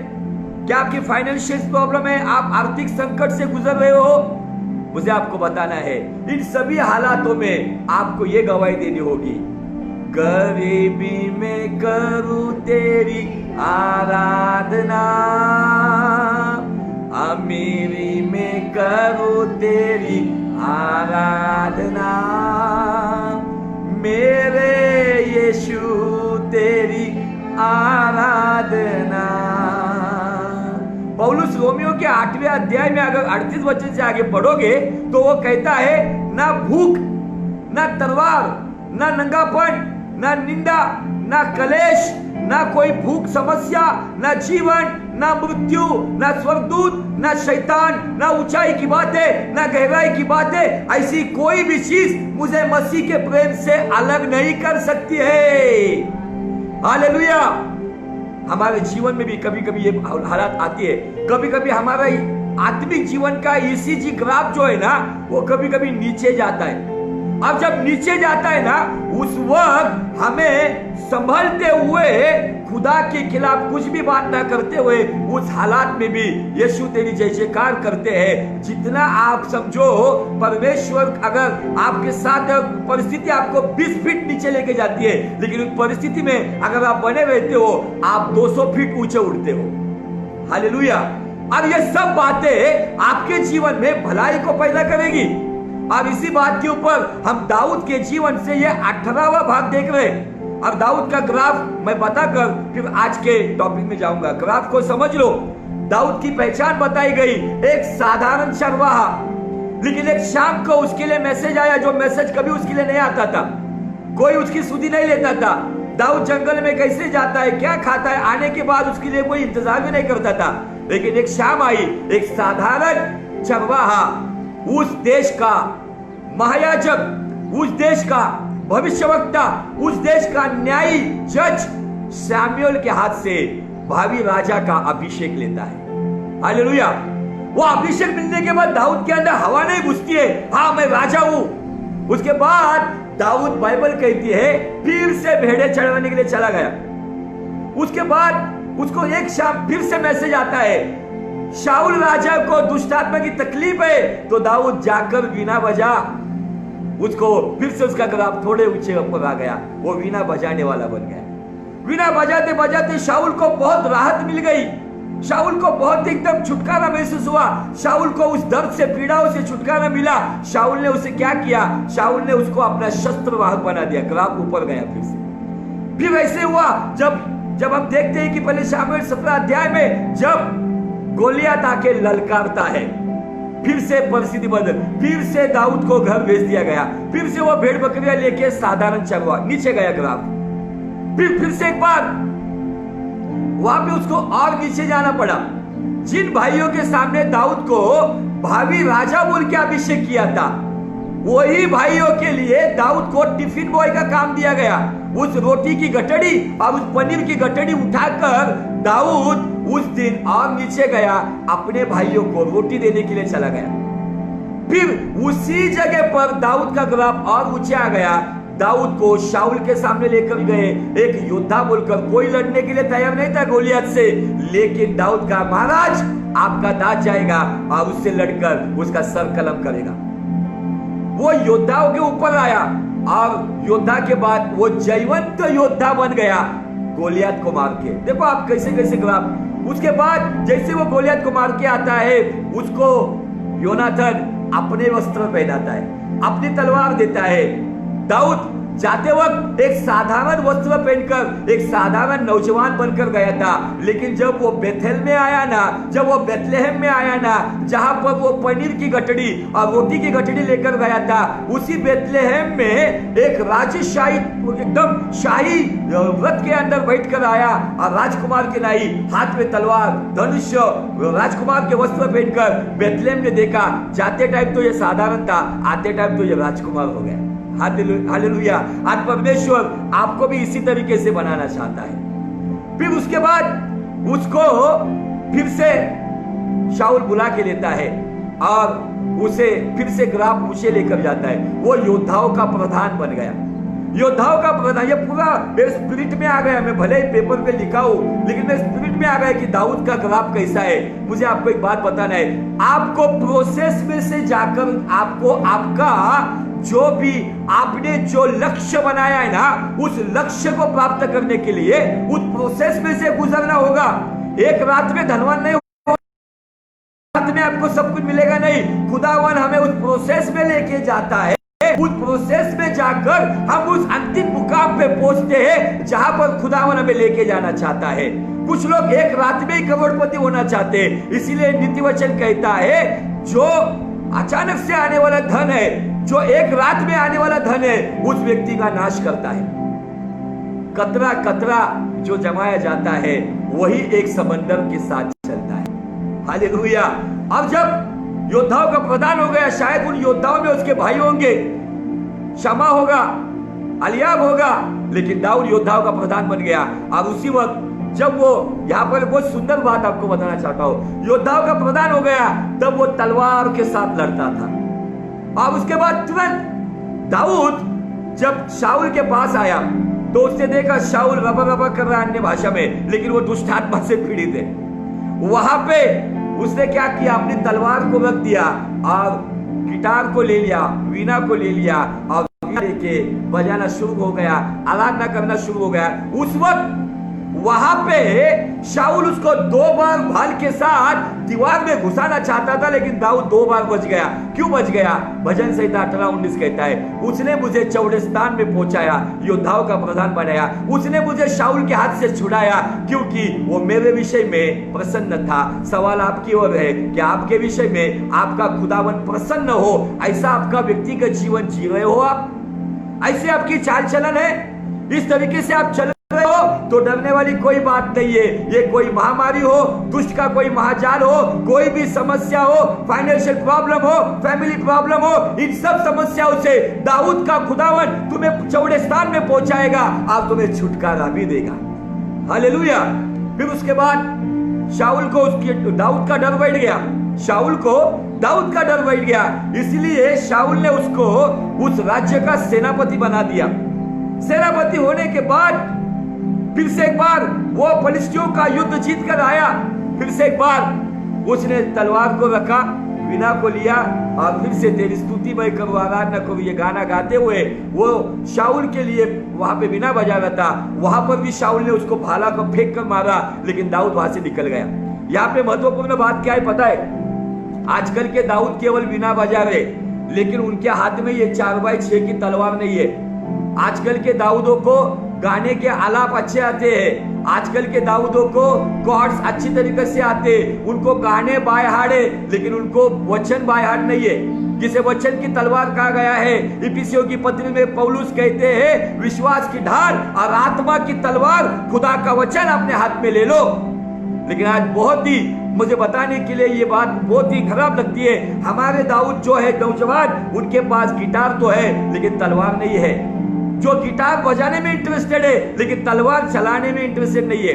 क्या आपकी फाइनेंशियल प्रॉब्लम है? आप आर्थिक संकट से गुजर रहे हो? मुझे आपको बताना है, इन सभी हालातों में आपको यह गवाही देनी होगी, गरीबी में करूं तेरी आराधना, अमीरी में करूं तेरी आराधना, मेरे यीशु तेरी आराधना। पौलुस रोमियो के 8वें अध्याय में अगर 38 वचन से आगे पढ़ोगे तो वो कहता है, ना भूख, ना तलवार, ना नंगापन, ना निंदा, ना कलेश, ना कोई भूख समस्या, ना जीवन, ना मृत्यु, ना स्वर्गदूत, ना शैतान, ना ऊंचाई की बातें, ना गहराई की बातें, ऐसी कोई भी चीज मुझे मसीह के प्रेम से अलग नहीं कर सकती है। हालेलुया। हमारे जीवन में भी कभी कभी ये हालात आती है, कभी कभी हमारा आत्मिक जीवन का ईसीजी ग्राफ जो है ना, वो कभी कभी नीचे जाता है। अब जब नीचे जाता है ना, उस वक्त हमें संभलते हुए, खुदा के खिलाफ कुछ भी बात ना करते हुए, उस हालात में भी यीशु तेरी जय जयकार करते हैं। जितना आप समझो, परमेश्वर अगर आपके साथ परिस्थिति आपको 20 फीट नीचे लेके जाती है, लेकिन उस परिस्थिति में अगर आप बने रहते हो, आप 200 फीट ऊंचे उड़ते हो। हालेलुया। अब ये सब बातें आपके जीवन में भलाई को पैदा करेगी। अब इसी बात के ऊपर हम दाऊद के जीवन से ये 18वां भाग देख रहे हैं। अब दाऊद का ग्राफ मैं बताकर फिर आज के टॉपिक में जाऊंगा। ग्राफ को समझ लो। दाऊद की पहचान बताई गई, एक साधारण चरवाहा, लेकिन एक शाम को उसके लिए मैसेज आया, जो मैसेज कभी उसके लिए नहीं आता था, कोई उसकी सुधी नहीं लेता था। दाऊद जंगल में कैसे जाता है, क्या खाता है, आने के बाद उसके लिए कोई इंतजार भी नहीं करता था। लेकिन एक शाम आई, एक साधारण चरवाहा, उस देश का महायाजक, उस देश का भविष्यवक्ता, उस देश का न्यायी जज शमूएल के हाथ से भावी राजा का अभिषेक लेता है। हालेलुया। वो अभिषेक मिलने के बाद दाऊद के अंदर हवा नहीं घुसती है, हाँ मैं राजा हूं। उसके बाद दाऊद, बाइबल कहती है, फिर से भेड़े चढ़वाने के लिए चला गया। उसके बाद उसको एक शाम फिर से मैसेज आता है, शाऊल राजा को दुष्ट आत्मा की तकलीफ है। तो दाऊद जाकर वीणा बजा, उसको फिर से उसका ग्राफ थोड़े ऊंचे ऊपर आ गया, वो वीणा बजाने वाला बन गया। वीणा बजाते बजाते शाऊल को बहुत राहत मिल गई, शाऊल को बहुत एकदम छुटकारा महसूस हुआ, शाऊल को उस दर्द से, पीड़ाओं से छुटकारा मिला। शाऊल ने उसे क्या किया, शाऊल ने उसको अपना शस्त्र वाहक बना दिया, ग्राफ ऊपर गया फिर से। फिर ऐसे हुआ जब हम देखते हैं कि पहले शमूएल 17 अध्याय में जब गोलियत आके ललकारता है, फिर से परिस्थिति बदल, फिर से दाऊद को घर भेज दिया गया, फिर से वो भेड़ बकरियां लेके साधारण चरवा नीचे गया ग्राफ। फिर से एक बार वहां पे उसको और नीचे जाना पड़ा। जिन भाइयों के सामने दाऊद को भावी राजा बोल के अभिषेक किया था, वही भाइयों के लिए दाऊद को टिफिन बॉय का काम दिया गया। उस रोटी की गठड़ी और उस पनीर की गठड़ी उठाकर दाऊद उस दिन और नीचे गया, अपने भाइयों को रोटी देने के लिए चला गया। फिर उसी जगह पर दाऊद का ग्राफ और ऊंचे आ गया। दाऊद को शाऊल के सामने लेकर गए, एक योद्धा बोलकर, कोई लड़ने के लिए तैयार नहीं था गोलियत से, लेकिन दाऊद का, महाराज आपका दास जाएगा और उससे लड़कर उसका सर कलम करेगा। वो योद्धाओं के ऊपर आया और योद्धा के बाद वो जयवंत योद्धा बन गया गोलियत को मार के। देखो आप कैसे कैसे ग्राफ। उसके बाद जैसे वो गोलियत को मार के आता है, उसको योनाथन अपने वस्त्र पहनाता है, अपनी तलवार देता है। दाऊद जाते वक्त एक साधारण वस्त्र पहनकर एक साधारण नौजवान बनकर गया था, लेकिन जब वो बेथेल में आया ना, जब वो बेथलेहम में आया ना, जहां पर वो पनीर की गठड़ी और रोटी की गठड़ी लेकर गया था, उसी बेथलेहम में एक राजशाही, एकदम शाही रथ के अंदर बैठकर आया और राजकुमार के नाई, हाथ में तलवार, धनुष, राजकुमार के वस्त्र पहनकर बेथलेहम ने देखा। जाते टाइम तो ये साधारण था, आते टाइम तो ये राजकुमार हो गया। हालेलुया। आज परमेश्वर आपको भी इसी तरीके से बनाना चाहता है। फिर उसके बाद उसको फिर से शाऊल बुला के लेता है और उसे फिर से ग्राफ ऊंचे लेकर जाता है। वो योद्धाओं का प्रधान बन गया, योद्धाओं का प्रधान। ये पूरा मेरे स्पिरिट में आ गया। मैं भले ही पेपर पे लिखा हूं, लेकिन मेरे स्पिरिट में आ गया कि दाऊद का ग्राफ कैसा है। मुझे आपको एक बात बताना है, आपको प्रोसेस में से जाकर आपको आपका जो भी आपने जो लक्ष्य बनाया है ना, उस लक्ष्य को प्राप्त करने के लिए उस प्रोसेस में से गुजरना होगा। एक रात में धनवान नहीं, रात में आपको सब कुछ मिलेगा नहीं। खुदावन हमें उस प्रोसेस में लेके जाता है। उस प्रोसेस में जाकर हम उस अंतिम मुकाम पे पहुंचते हैं जहां पर खुदावन हमें लेके जाना चाहता है। कुछ लोग एक रात में ही करोड़पति होना चाहते हैं, इसीलिए नीति वचन कहता है जो अचानक से आने वाला धन है, जो एक रात में आने वाला धन है, उस व्यक्ति का नाश करता है। कतरा कतरा जो जमाया जाता है वही एक समंदर के साथ चलता है। हालेलुया। अब जब योद्धाओं का प्रधान हो गया, शायद उन योद्धाओं में उसके भाई होंगे, शमा होगा, अलियाब होगा, लेकिन दाऊद योद्धाओं का प्रधान बन गया। और उसी वक्त जब वो, यहाँ पर बहुत सुंदर बात आपको बताना चाहता हूं, योद्धाओं का प्रधान हो गया, तब वो तलवार के साथ लड़ता था। और उसके बाद तुरंत दाऊद जब शाऊल के पास आया तो उसने देखा शाऊल रबा रबा कर रहा है अन्य भाषा में, लेकिन वो दुष्ट आत्मा से पीड़ित है। वहां पे उसने क्या किया, अपनी तलवार को रख दिया और गिटार को ले लिया, वीणा को ले लिया और लेके बजाना शुरू हो गया, आराधना करना शुरू हो गया। उस वक्त वहां पे शाऊल उसको 2 बार भाल के साथ दीवार में घुसाना चाहता था, लेकिन दाऊद 2 बार बच गया। क्यों बच गया? भजन संहिता 18:19 कहता है, उसने मुझे चौड़े स्थान में पहुंचाया, योद्धाओं का प्रधान बनाया, उसने मुझे शाऊल के हाथ से छुड़ाया, क्योंकि वो मेरे विषय में प्रसन्न था। सवाल आपकी ओर है कि आपके विषय में आपका खुदावन प्रसन्न हो, ऐसा आपका व्यक्तिगत जीवन जी रहे हो आप? ऐसे आपकी चाल चलन है? इस तरीके से आप चल रहे हो तो डरने वाली कोई बात नहीं है। ये कोई महामारी हो, दुष्ट का कोई महाजाल हो, कोई भी समस्या हो, फाइनेंशियल प्रॉब्लम हो, फैमिली प्रॉब्लम हो, इन सब समस्याओं से दाऊद का खुदावन तुम्हें चौड़े स्थान में पहुंचाएगा और तुम्हें छुटकारा भी देगा। हालेलुया। फिर उसके बाद शाऊल को दाऊद का डर बैठ गया, शाऊल को दाऊद का डर बैठ गया, इसलिए शाऊल ने उसको उस राज्य का सेनापति बना दिया। सेनापति होने के बाद फिर से एक बार वो फलिस्तियों का युद्ध जीत कर आया। फिर से एक बार उसने तलवार को रखा, वीणा को लिया और फिर से तेरी स्तुति मैं करूं, आराधना करूं, ये गाना गाते हुए वो शाऊल के लिए वहां पे वीणा बजा रहा था। वहां पर भी शाऊल ने उसको भाला को फेंक कर मारा, लेकिन दाऊद वहां से निकल गया। यहाँ पे महत्वपूर्ण बात क्या है पता है? आजकल के दाऊद केवल वीणा बजा रहे, लेकिन उनके हाथ में ये 4x6 की तलवार नहीं है। आजकल के दाऊदों को गाने के आलाप अच्छे आते हैं, आजकल के दाऊदों को कॉर्ड्स अच्छी तरीके से आते हैं, उनको गाने बाय हार्ट है, लेकिन उनको वचन बाय हार्ट नहीं है, जिसे वचन की तलवार कहा गया है। इफिसियों की पत्री में पौलुस कहते हैं, विश्वास की ढाल और आत्मा की तलवार खुदा का वचन अपने हाथ में ले लो। लेकिन आज बहुत ही, मुझे बताने के लिए ये बात बहुत ही खराब लगती है, हमारे दाऊद जो है नौजवान, उनके पास गिटार तो है लेकिन तलवार नहीं है। जो गिटार बजाने में इंटरेस्टेड है लेकिन तलवार चलाने में इंटरेस्टेड नहीं है।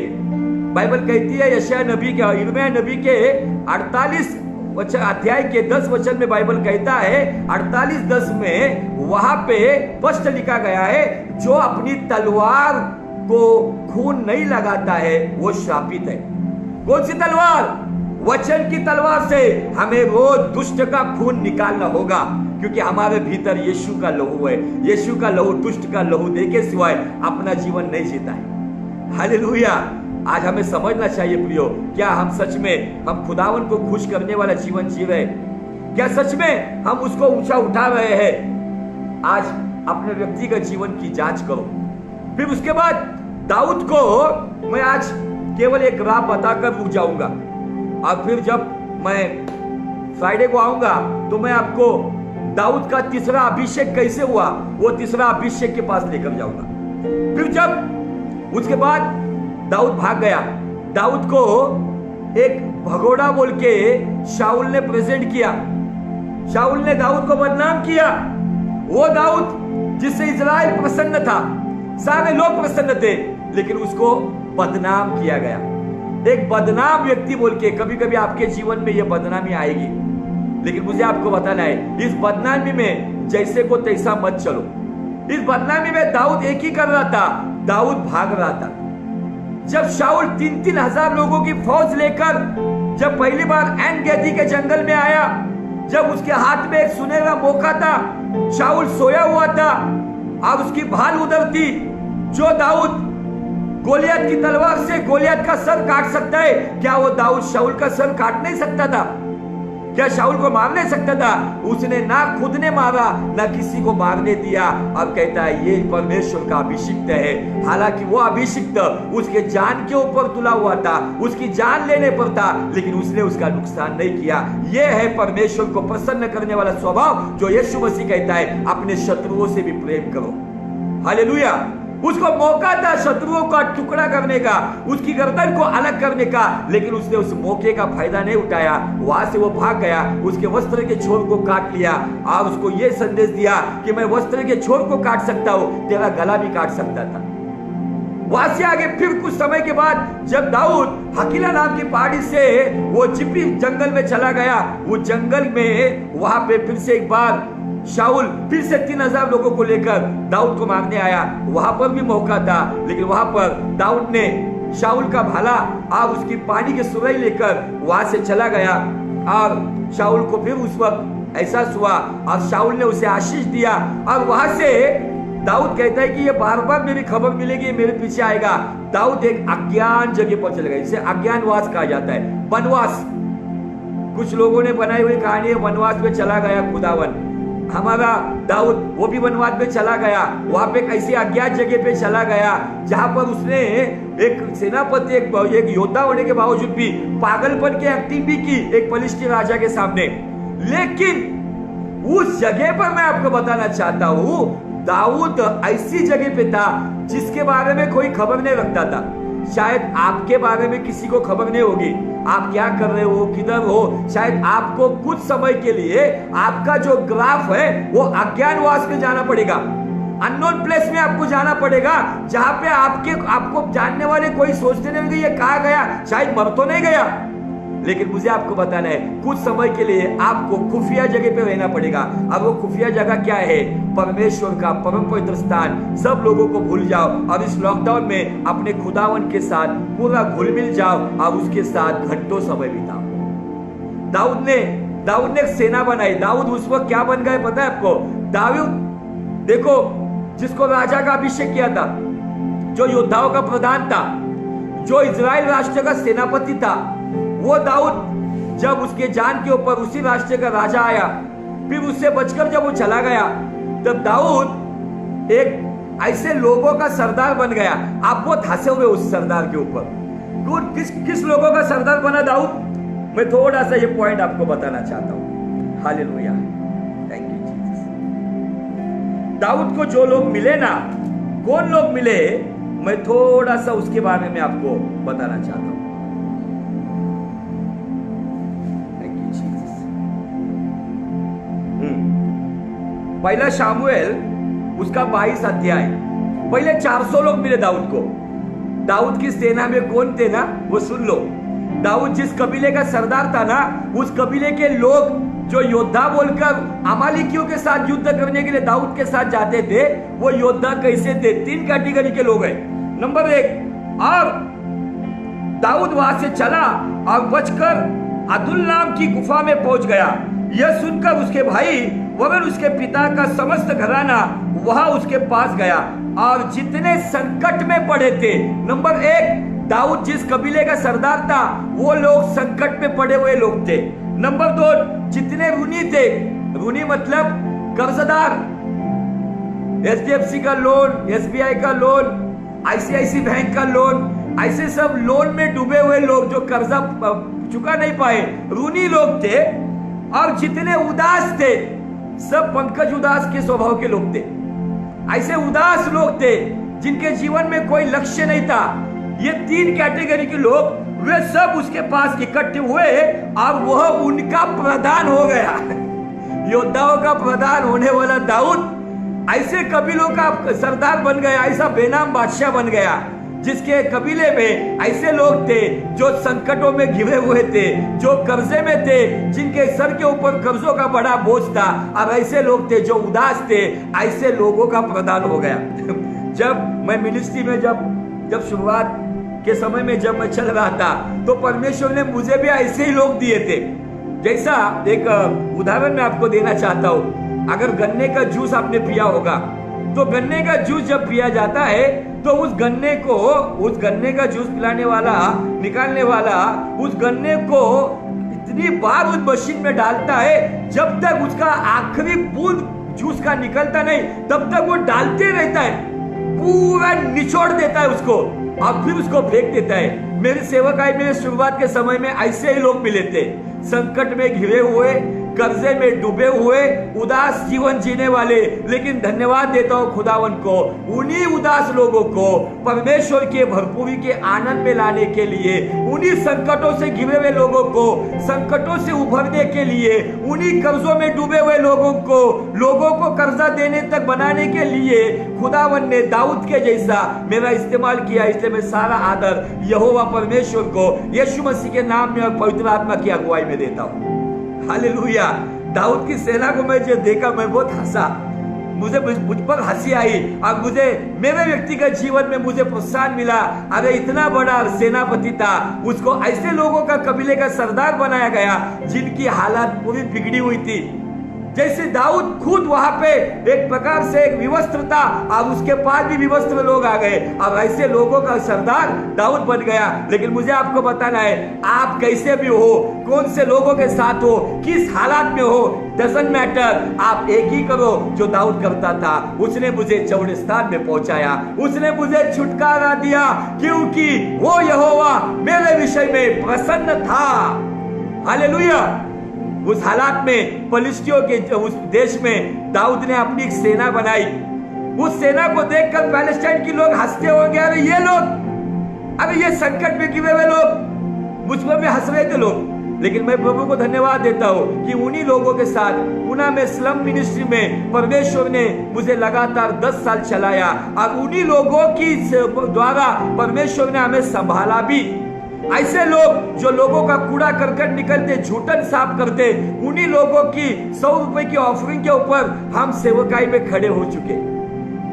बाइबल कहती है, यशायाह नबी के, यिर्मयाह नबी के 48 अध्याय के 10 वचन में बाइबल कहता है, 48:10 में वहां पे स्पष्ट लिखा गया है, जो अपनी तलवार को खून नहीं लगाता है वो शापित है। कौन सी तलवार? वचन की तलवार से हमें रोज दुष्ट का खून निकालना होगा, क्योंकि हमारे भीतर यीशु का लहू है। यीशु का लहू दुष्ट का लहू देके सिवाय अपना जीवन नहीं जीता है। हालेलुया। आज हमें समझना चाहिए प्रियो, क्या हम सच में हम खुदावन को खुश करने वाला जीवन जी रहे? क्या सच में हम उसको ऊंचा उठा रहे हैं? आज अपने व्यक्तिगत जीवन की जांच करो। फिर उसके बाद दाऊद को मैं आज केवल एक राह बताकर रुक जाऊंगा, और फिर जब मैं फ्राइडे को आऊंगा तो मैं आपको दाऊद का तीसरा अभिषेक कैसे हुआ, वो तीसरा अभिषेक के पास लेकर जाऊंगा। फिर जब उसके बाद दाऊद भाग गया, दाऊद को एक भगोड़ा बोल के शाऊल ने प्रेजेंट किया, शाऊल ने दाऊद को बदनाम किया। वो दाऊद जिससे इस्राएल प्रसन्न था, सारे लोग प्रसन्न थे, लेकिन उसको बदनाम किया गया। एक बदनाम व्यक्ति बोल के, कभी कभी आपके जीवन में यह बदनामी आएगी, लेकिन मुझे आपको बताना है, इस बदनामी में जैसे को तैसा मत चलो। इस बदनामी में दाऊद एक ही कर रहा था, दाऊद भाग रहा था। जब शाऊल 3-3 हजार लोगों की फौज लेकर जब पहली बार एन गैदी के जंगल में आया, जब उसके हाथ में एक सुनहरा मौका था, शाऊल सोया हुआ था और उसकी भाल उधर थी। जो दाऊद गोलियत की तलवार से गोलियत का सर काट सकता है, क्या वो दाऊद शाऊल का सर काट नहीं सकता था? क्या शाऊल को मार नहीं सकता था? उसने ना खुद ने मारा, ना किसी को मारने दिया। अब कहता है ये परमेश्वर का अभिषिक्त है। हालांकि वो अभिषिक्त उसके जान के ऊपर तुला हुआ था, उसकी जान लेने पर था, लेकिन उसने उसका नुकसान नहीं किया। यह है परमेश्वर को प्रसन्न करने वाला स्वभाव, जो यीशु मसीह कहता है अपने शत्रुओं से भी प्रेम करो। हालेलुया। उसको मौका था शत्रुओं का टुकड़ा करने का, उसकी गर्दन को अलग करने का, लेकिन उसने उस मौके का फायदा नहीं उठाया। वहां से वो भाग गया, उसके वस्त्र के छोर को काट लिया और उसको यह संदेश दिया कि मैं वस्त्र के छोर को काट सकता हूं, तेरा गला भी काट सकता था। वहां से आगे फिर कुछ समय के बाद जब दाऊद हकीला नाम की पहाड़ी से वो जिपी जंगल में चला गया, वो जंगल में वहां पे फिर से एक बार शाऊल फिर से 3,000 लोगों को लेकर दाऊद को मारने आया। वहां पर भी मौका था, लेकिन वहां पर दाऊद ने शाऊल का भाला और उसकी पानी की सुराही लेकर वहां से चला गया और शाऊल को फिर उस वक्त एहसास हुआ और शाऊल ने उसे आशीष दिया। और वहां से दाऊद कहता है कि ये बार बार मेरी खबर मिलेगी, मेरे पीछे आएगा। दाऊद एक अज्ञान जगह पर चले गए, जिसे अज्ञातवास कहा जाता है, वनवास। कुछ लोगों ने बनाई हुई कहानी है, वनवास में चला गया खुदावन। हमारा दाऊद वो भी वनवास में चला गया, वहां पे कैसी अज्ञात जगह पे चला गया जहां पर उसने एक सेनापति, एक योद्धा होने के बावजूद भी पागलपन की एक्टिंग भी की एक फलिस्ती राजा के सामने। लेकिन उस जगह पर मैं आपको बताना चाहता हूं, दाऊद ऐसी जगह पे था जिसके बारे में कोई खबर नहीं रखता था। शायद आपके बारे में किसी को खबर नहीं होगी, आप क्या कर रहे हो, किधर हो। शायद आपको कुछ समय के लिए आपका जो ग्राफ है वो अज्ञातवास में जाना पड़ेगा, अननोन प्लेस में आपको जाना पड़ेगा, जहां पे आपको जानने वाले कोई सोचते नहीं होंगे ये कहां गया, शायद मर तो नहीं गया। लेकिन मुझे आपको बताना है, कुछ समय के लिए आपको खुफिया जगह पे रहना पड़ेगा। अब वो खुफिया जगह क्या है? परमेश्वर का परम पवित्र स्थान। सब लोगों को भूल जाओ और इस लॉकडाउन में अपने खुदावन के साथ पूरा घुल मिल जाओ और उसके साथ घंटों समय बिताओ। दाऊद ने एक सेना बनाई। दाऊद उस वक्त क्या बन गए पता है आपको? दाऊद देखो, जिसको राजा का अभिषेक किया था, जो योद्धाओं का प्रधान था, जो इजराइल राष्ट्र का सेनापति था, वो दाऊद जब उसके जान के ऊपर उसी राष्ट्र का राजा आया, फिर उससे बचकर जब वो चला गया, तब दाऊद एक ऐसे लोगों का सरदार बन गया। आप बहुत हंसे हुए उस सरदार के ऊपर। किस लोगों का सरदार बना दाऊद? मैं थोड़ा सा ये पॉइंट आपको बताना चाहता हूं। Hallelujah, thank you Jesus. दाऊद को जो लोग मिले ना, कौन लोग मिले, मैं थोड़ा सा उसके बारे में आपको बताना चाहता हूं। पहला शामुएल उसका 22 अध्याय। पहले 400 लोग मिले दाऊद को। दाऊद की सेना में कौन थे ना, वो सुन लो। दाऊद जिस कबीले का सरदार था ना, उस कबीले के लोग जो योद्धा बोलकर अमालिकियों के साथ युद्ध करने के लिए दाऊद के साथ जाते थे, वो योद्धा कैसे थे? 3 कैटेगरी के लोग हैं। नंबर 1, और दाऊद वहां से चला और बचकर अदुल्लाम की गुफा में पहुंच गया। यह सुनकर उसके भाई वरन उसके पिता का समस्त घराना वहां उसके पास गया और जितने संकट में पड़े थे। नंबर 1, दाऊद जिस कबीले का सरदार था, वो लोग संकट में पड़े हुए लोग थे। नंबर 2, जितने ऋणी थे, ऋणी मतलब कर्जदार, HDFC का लोन, SBI का लोन, ICICI बैंक का लोन, ऐसे सब लोन में डूबे हुए लोग जो कर्जा चुका नहीं पाए, ऋणी लोग थे। और जितने उदास थे, सब पंकज उदास के स्वभाव के लोग थे। ऐसे उदास लोग थे जिनके जीवन में कोई लक्ष्य नहीं था। ये 3 कैटेगरी के लोग, वे सब उसके पास इकट्ठे हुए और वह उनका प्रधान हो गया। योद्धाओं का प्रधान होने वाला दाऊद ऐसे कबीलों का सरदार बन गया, ऐसा बेनाम बादशाह बन गया। जिसके कबीले में ऐसे लोग थे जो संकटों में घिरे हुए थे, जो कर्जे में थे, जिनके सर के ऊपर कर्जों का बड़ा बोझ था, और ऐसे लोग थे जो उदास थे, ऐसे लोगों का प्रदान हो गया। जब मैं मिनिस्ट्री में जब शुरुआत के समय में जब मैं चल रहा था, तो परमेश्वर ने मुझे भी ऐसे ही लोग दिए थे। जैसा एक उदाहरण मैं आपको देना चाहता हूं। अगर गन्ने का जूस आपने पिया होगा, तो गन्ने का जूस जब पिया जाता है तो उस गन्ने का जूस पिलाने वाला, निकालने वाला उस गन्ने को इतनी बार उस मशीन में डालता है जब तक उसका आखिरी बूंद जूस का निकलता नहीं, तब तक वो डालते रहता है, पूरा निचोड़ देता है उसको और फिर उसको फेंक देता है। मेरी सेवकाई में शुरुआत के समय में ऐसे ही लोग मिले थे, संकट में घिरे हुए, कर्जे में डूबे हुए, उदास जीवन जीने वाले। लेकिन धन्यवाद देता हूं खुदावन को, उन्हीं उदास लोगों को परमेश्वर के भरपूरी के आनंद में लाने के लिए, उन्हीं संकटों से घिरे हुए लोगों को संकटों से उभरने के लिए, उन्हीं कर्जों में डूबे हुए लोगों को कर्जा देने तक बनाने के लिए खुदावन ने दाऊद के जैसा मेरा इस्तेमाल किया। इसलिए मैं सारा आदर यहोवा परमेश्वर को यीशु मसीह के नाम में और पवित्र आत्मा की अगुवाई में देता हूं। हालेलुया। दाऊद की सेना को मैं जो देखा, मैं बहुत हंसा, मुझ पर हंसी आई और मेरे व्यक्तिगत जीवन में मुझे प्रोत्साहन मिला। अरे इतना बड़ा सेनापति था, उसको ऐसे लोगों का कबीले का सरदार बनाया गया जिनकी हालत पूरी बिगड़ी हुई थी। जैसे दाऊद खुद वहां पे एक प्रकार से एक विवस्त्र था, अब उसके पास भी विवस्त्र लोग आ गए, अब ऐसे लोगों का सरदार दाऊद बन गया। लेकिन मुझे आपको बताना है, आप कैसे भी हो, कौन से लोगों के साथ हो, किस हालात में हो, डजंट मैटर, आप एक ही करो जो दाऊद करता था। उसने मुझे चौड़े स्थान में पहुंचाया, उसने मुझे छुटकारा दिया, क्योंकि वो यहोवा मेरे विषय में प्रसन्न था। हालेलुया। उस हालात में पलिश्तियों के उस देश में दाऊद ने अपनी एक सेना बनाई। उस सेना को देखकर पैलेस्टाइन के लोग हंसते होंगे, अरे ये लोग, अरे ये संकट में गिरे हुए लोग, मुझ पर भी हंस रहे थे लोग। लेकिन मैं प्रभु को धन्यवाद देता हूं कि उन्हीं लोगों के साथ पुणे में स्लम मिनिस्ट्री में परमेश्वर ने मुझे लगातार 10 साल चलाया और उन्हीं लोगों की द्वारा परमेश्वर ने हमें संभाला भी। ऐसे लोग जो लोगों का कूड़ा करकट निकलते झूठन साफ करते, उन्हीं लोगों की 100 रुपए की ऑफरिंग के ऊपर हम सेवकाई में खड़े हो चुके।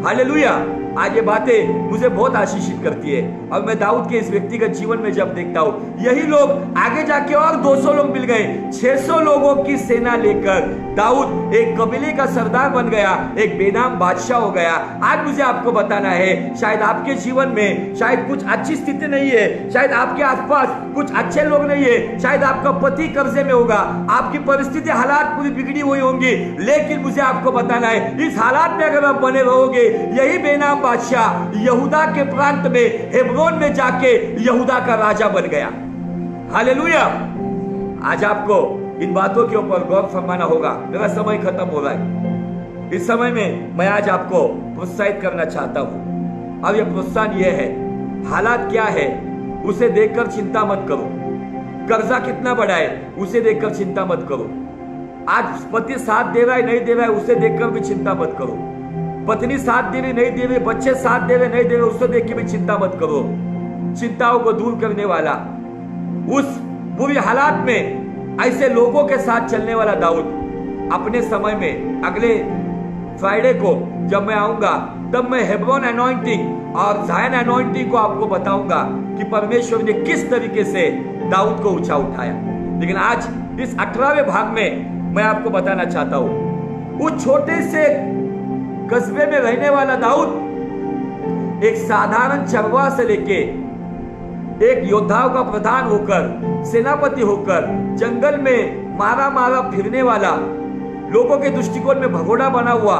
हालेलुया। आज ये बातें मुझे बहुत आशीषित करती है और मैं दाऊद के इस व्यक्तिगत जीवन में जब देखता हूं, यही लोग आगे जाके और 200 लोग मिल गए, 600 लोगों की सेना लेकर दाऊद एक कबीले का सरदार बन गया, एक बेनाम बादशाह हो गया। आज मुझे आपको बताना है, शायद आपके जीवन में शायद कुछ अच्छी स्थिति नहीं है, शायद आपके आसपास कुछ अच्छे लोग नहीं है, शायद आपका पति कर्जे में होगा, आपकी परिस्थिति हालात पूरी बिगड़ी हुई होंगी। लेकिन मुझे आपको बताना है, इस हालात में अगर आप बने रहोगे, यही बेनाम बादशाह यहूदा के प्रांत में हेब्रोन में जाके यहूदा का राजा बन गया। हालेलुया। आज आपको इन बातों के ऊपर गौर फरमाना होगा। मेरा समय खत्म हो रहा है। इस समय में मैं आज आपको प्रोत्साहित करना चाहता हूं और यह प्रोत्साहन यह है, हालात क्या है उसे देखकर चिंता मत करो, कर्जा कितना बड़ा है उसे देखकर चिंता मत करो, आज पति साथ दे रहा है नहीं दे रहा है उसे देखकर भी चिंता मत करो, पत्नी साथ दे रही नहीं दे रही, बच्चे साथ दे रहे नहीं दे रहे, उसको देख के भी चिंता मत करो। चिंताओं को दूर करने वाला, उस बुरी हालात में ऐसे लोगों के साथ चलने वाला दाऊद अपने समय में, अगले फ्राइडे को जब मैं आऊंगा तब मैं हेब्रोन अनॉइंटिंग और जायन अनॉइंटिंग को आपको बताऊंगा कि परमेश्वर ने किस तरीके से दाऊद को ऊंचा उठाया। लेकिन आज इस 18वें भाग में मैं आपको बताना चाहता हूं, उस छोटे से कस्बे में रहने वाला दाऊद एक साधारण चरवाहा से लेके एक योद्धाओं का प्रधान होकर, सेनापति होकर, जंगल में मारा फिरने वाला, लोगों के दृष्टिकोण में भगोड़ा बना हुआ,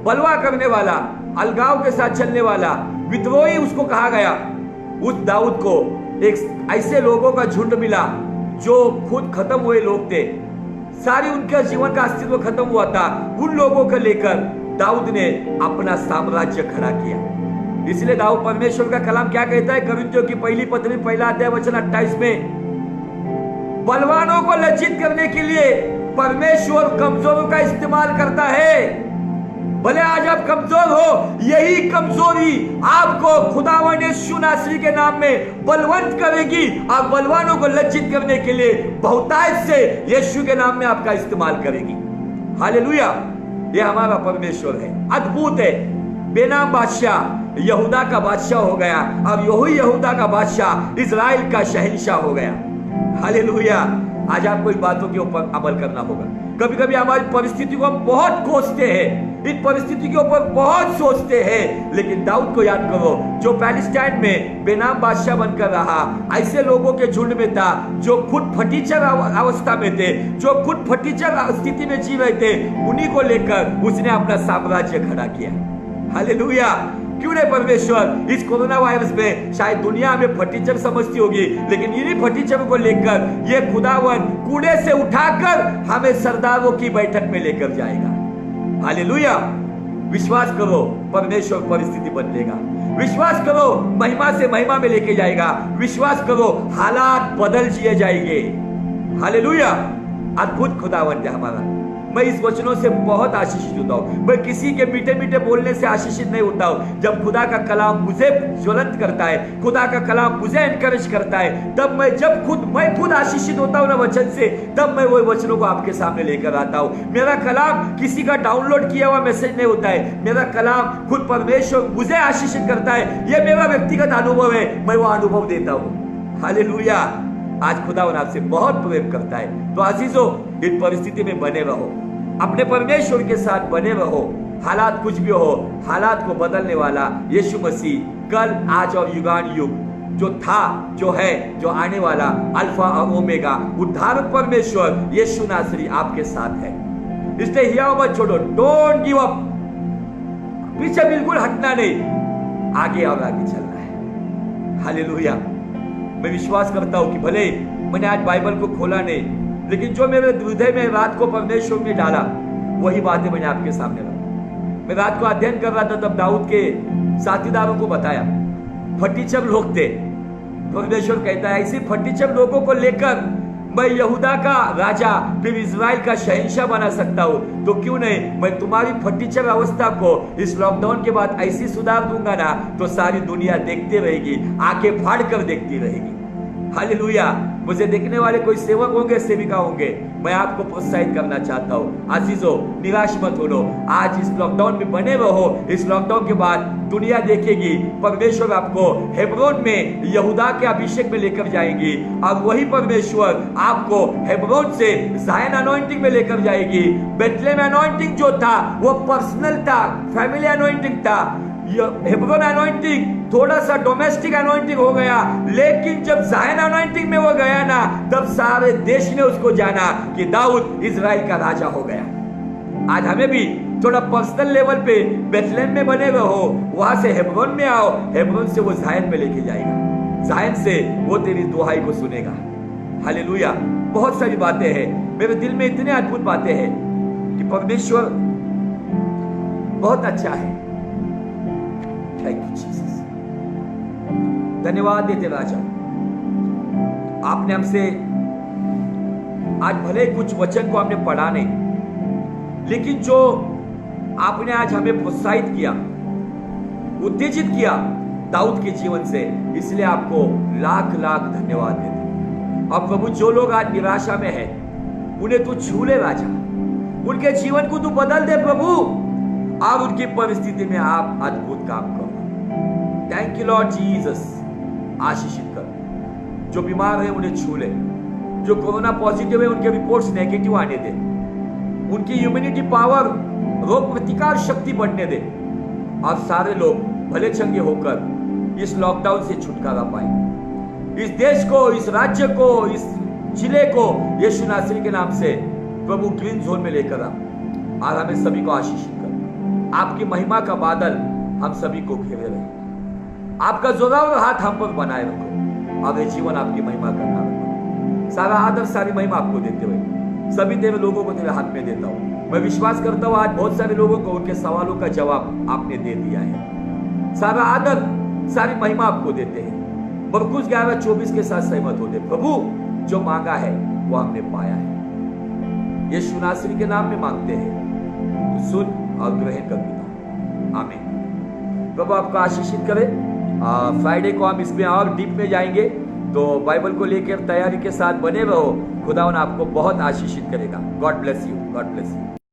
बलवा करने वाला, अलगाव के साथ चलने वाला, विद्रोही उसको कहा गया। उस दाऊद को एक ऐसे लोगों का झुंड मिला जो खुद खत्म हुए लोग थे, सारी उनका जीवन का अस्तित्व खत्म हुआ था। उन लोगों को लेकर दाऊद ने अपना साम्राज्य खड़ा किया। इसलिए दाऊद, परमेश्वर का कलाम क्या कहता है, कोरिन्थियों की पहली पत्री 1 अध्याय वचन 28 में, बलवानों को लज्जित करने के लिए परमेश्वर कमजोरों का इस्तेमाल करता है। भले आज आप कमजोर हो, यही कमजोरी आपको खुदावंद यीशु नासरी के नाम में बलवंत करेगी और बलवानों को लज्जित करने के लिए बहुतायत से यीशु के नाम में आपका इस्तेमाल करेगी। हालेलुया। ये हमारा परमेश्वर है, अद्भुत है। बेनाम बादशाह यहूदा का बादशाह हो गया, अब यही यहूदा का बादशाह इजराइल का शहंशाह हो गया। हालेलुया। आज आपको इन बातों के ऊपर अमल करना होगा। कभी कभी हमारी परिस्थिति को हम बहुत कोसते हैं, इन परिस्थिति के ऊपर बहुत सोचते हैं, लेकिन दाऊद को याद करो जो पैलेस्टाइन में बेनाम बादशाह बनकर रहा, ऐसे लोगों के झुंड में था जो खुद फटीचर अवस्था में थे, जो खुद फटीचर स्थिति में जी रहे थे, उन्हीं को लेकर उसने अपना साम्राज्य खड़ा किया। हालेलुया। क्यों नहीं परमेश्वर इस कोरोना वायरस में शायद दुनिया हमें फटीचर समझती होगी, लेकिन इन्हीं फटीचरों को लेकर ये खुदावन कूड़े से उठाकर हमें सरदारों की बैठक में लेकर जाएगा। हालेलुया। विश्वास करो, परमेश्वर परिस्थिति बदलेगा। विश्वास करो, महिमा से महिमा में लेके जाएगा। विश्वास करो, हालात बदल दिए जाएंगे। हालेलुया। अद्भुत खुदावन है हमारा। मैं इस वचनों से बहुत आशीषित होता हूँ। मैं किसी के मीठे मीठे बोलने से आशीषित नहीं होता हूँ। जब खुदा का कलाम मुझे ज्वलंत करता है, खुदा का कलाम मुझे एनकरेज करता है, तब मैं खुद आशीषित होता हूँ ना वचन से, तब मैं वो वचनों को आपके सामने लेकर आता हूँ। मेरा कलाम किसी का डाउनलोड किया हुआ मैसेज नहीं होता है, मेरा कलाम खुद परमेश्वर मुझे आशीषित करता है। ये मेरा व्यक्तिगत अनुभव है, मैं वो अनुभव देता हूँ। हालेलुया। आज खुदावन आपसे बहुत प्रेम करता है। तो आजीजों, इन परिस्थिति में बने रहो, अपने परमेश्वर के साथ बने रहो। हालात कुछ भी हो, हालात को बदलने वाला यीशु मसीह कल, आज और युगान युग जो था, जो है, जो आने वाला, अल्फा और ओमेगा उद्धारक परमेश्वर यीशु नासरी आपके साथ है। इसलिए हिया मत छोड़ो, डोंट गिव अप। पीछे बिल्कुल हटना नहीं, आगे और आगे चलना है। हालेलुया। मैं विश्वास करता हूं कि भले मैंने आज बाइबल को खोला नहीं, लेकिन जो मेरे हृदय में रात को परमेश्वर ने डाला, वही बातें मैंने आपके सामने रखी। मैं रात को अध्ययन कर रहा था, तब दाऊद के साथीदारों को बताया, फटीचर लोग थे। परमेश्वर कहता है ऐसे फटीचर लोगों को लेकर मैं यहूदा का राजा फिर इजराइल का शहंशाह बना सकता हूं, तो क्यों नहीं मैं तुम्हारी फटीचर अवस्था को इस लॉकडाउन के बाद ऐसी सुधार दूंगा ना, तो सारी दुनिया देखती रहेगी, आंखें फाड़ कर देखती रहेगी। हालेलुया। मुझे देखने वाले कोई सेवक होंगे, सेविका होंगे, मैं आपको प्रोत्साहित करना चाहता हूँ। आजीजों, निराश मत हो लो। आज इस लॉकडाउन में बने रहो। इस लॉकडाउन के बाद दुनिया देखेगी, परमेश्वर आपको हेब्रोन में यहूदा के अभिषेक में लेकर जाएगी, और वही परमेश्वर आपको हेब्रोन से ज़ायन अनॉइंटिंग में लेकर जाएगी। बेथलेहम अनॉइंटिंग जो था वो पर्सनल था, फैमिली अनॉइंटिंग था। हेब्रोन अनॉइंटिंग थोड़ा सा डोमेस्टिक अनॉइंटिंग हो गया, लेकिन जब ज़ायन अनॉइंटिंग में वो गया ना, तब सारे देश ने उसको जाना कि दाऊद इजराइल का राजा हो गया। आज हमें भी थोड़ा पर्सनल लेवल पे बेथलेहम में बने रहो, वहां से हेब्रोन में आओ, हेब्रोन से वो ज़ायन में लेके जाएगा, ज़ायन से वो तेरी दुहाई को सुनेगा। हालेलुया। बहुत सारी बातें हैं मेरे दिल में, इतने अद्भुत बातें हैं कि परमेश्वर बहुत अच्छा है। Thank you Jesus. धन्यवाद देते राजा, आपने हमसे आज भले कुछ वचन को हमने पढ़ा नहीं, लेकिन जो आपने आज हमें प्रोत्साहित किया, उत्तेजित किया दाऊद के जीवन से, इसलिए आपको लाख लाख धन्यवाद देते। और प्रभु, जो लोग आज निराशा में हैं, उन्हें तू छू ले राजा, उनके जीवन को तू बदल दे प्रभु, और उनकी परिस्थिति में आप अद्भुत काम करो। Thank you Lord Jesus. आशीषित कर, जो बीमार है उन्हें छू ले, जो कोरोना पॉजिटिव है उनके रिपोर्ट्स नेगेटिव आने दे, उनकी इम्यूनिटी पावर, रोग प्रतिकार शक्ति बढ़ने दे, और सारे लोग भले चंगे होकर इस लॉकडाउन से छुटकारा पाए। इस देश को, इस राज्य को, इस जिले को यीशु नासरी के नाम से प्रभु ग्रीन जोन में लेकर आ, और हमें सभी को आशीषित कर। आपकी महिमा का बादल हम सभी को घेरे रहे, आपका जोरावर हाथ हम पर बनाए रखो, और ये जीवन आपकी महिमा करना रखो। सारा आदर, सारी महिमा आपको देते हुए सभी तेरे लोगों को तेरे हाथ में देता हूँ। मैं विश्वास करता हूँ आज बहुत सारे लोगों को उनके सवालों का जवाब आपने दे दिया है। सारा आदर, सारी महिमा आपको देते हैं। मरकुस 11:24 के साथ सहमत होते प्रभु, जो मांगा है वो हमने पाया है। यीशु नासरी के नाम में मांगते हैं, तो सुन और ग्रहण कर पिता। आमीन। प्रभु आपको आशीषित करे। फ्राइडे को हम इसमें और डीप में जाएंगे, तो बाइबल को लेकर तैयारी के साथ बने रहो। खुदावन आपको बहुत आशीषित करेगा। God bless you. God bless you.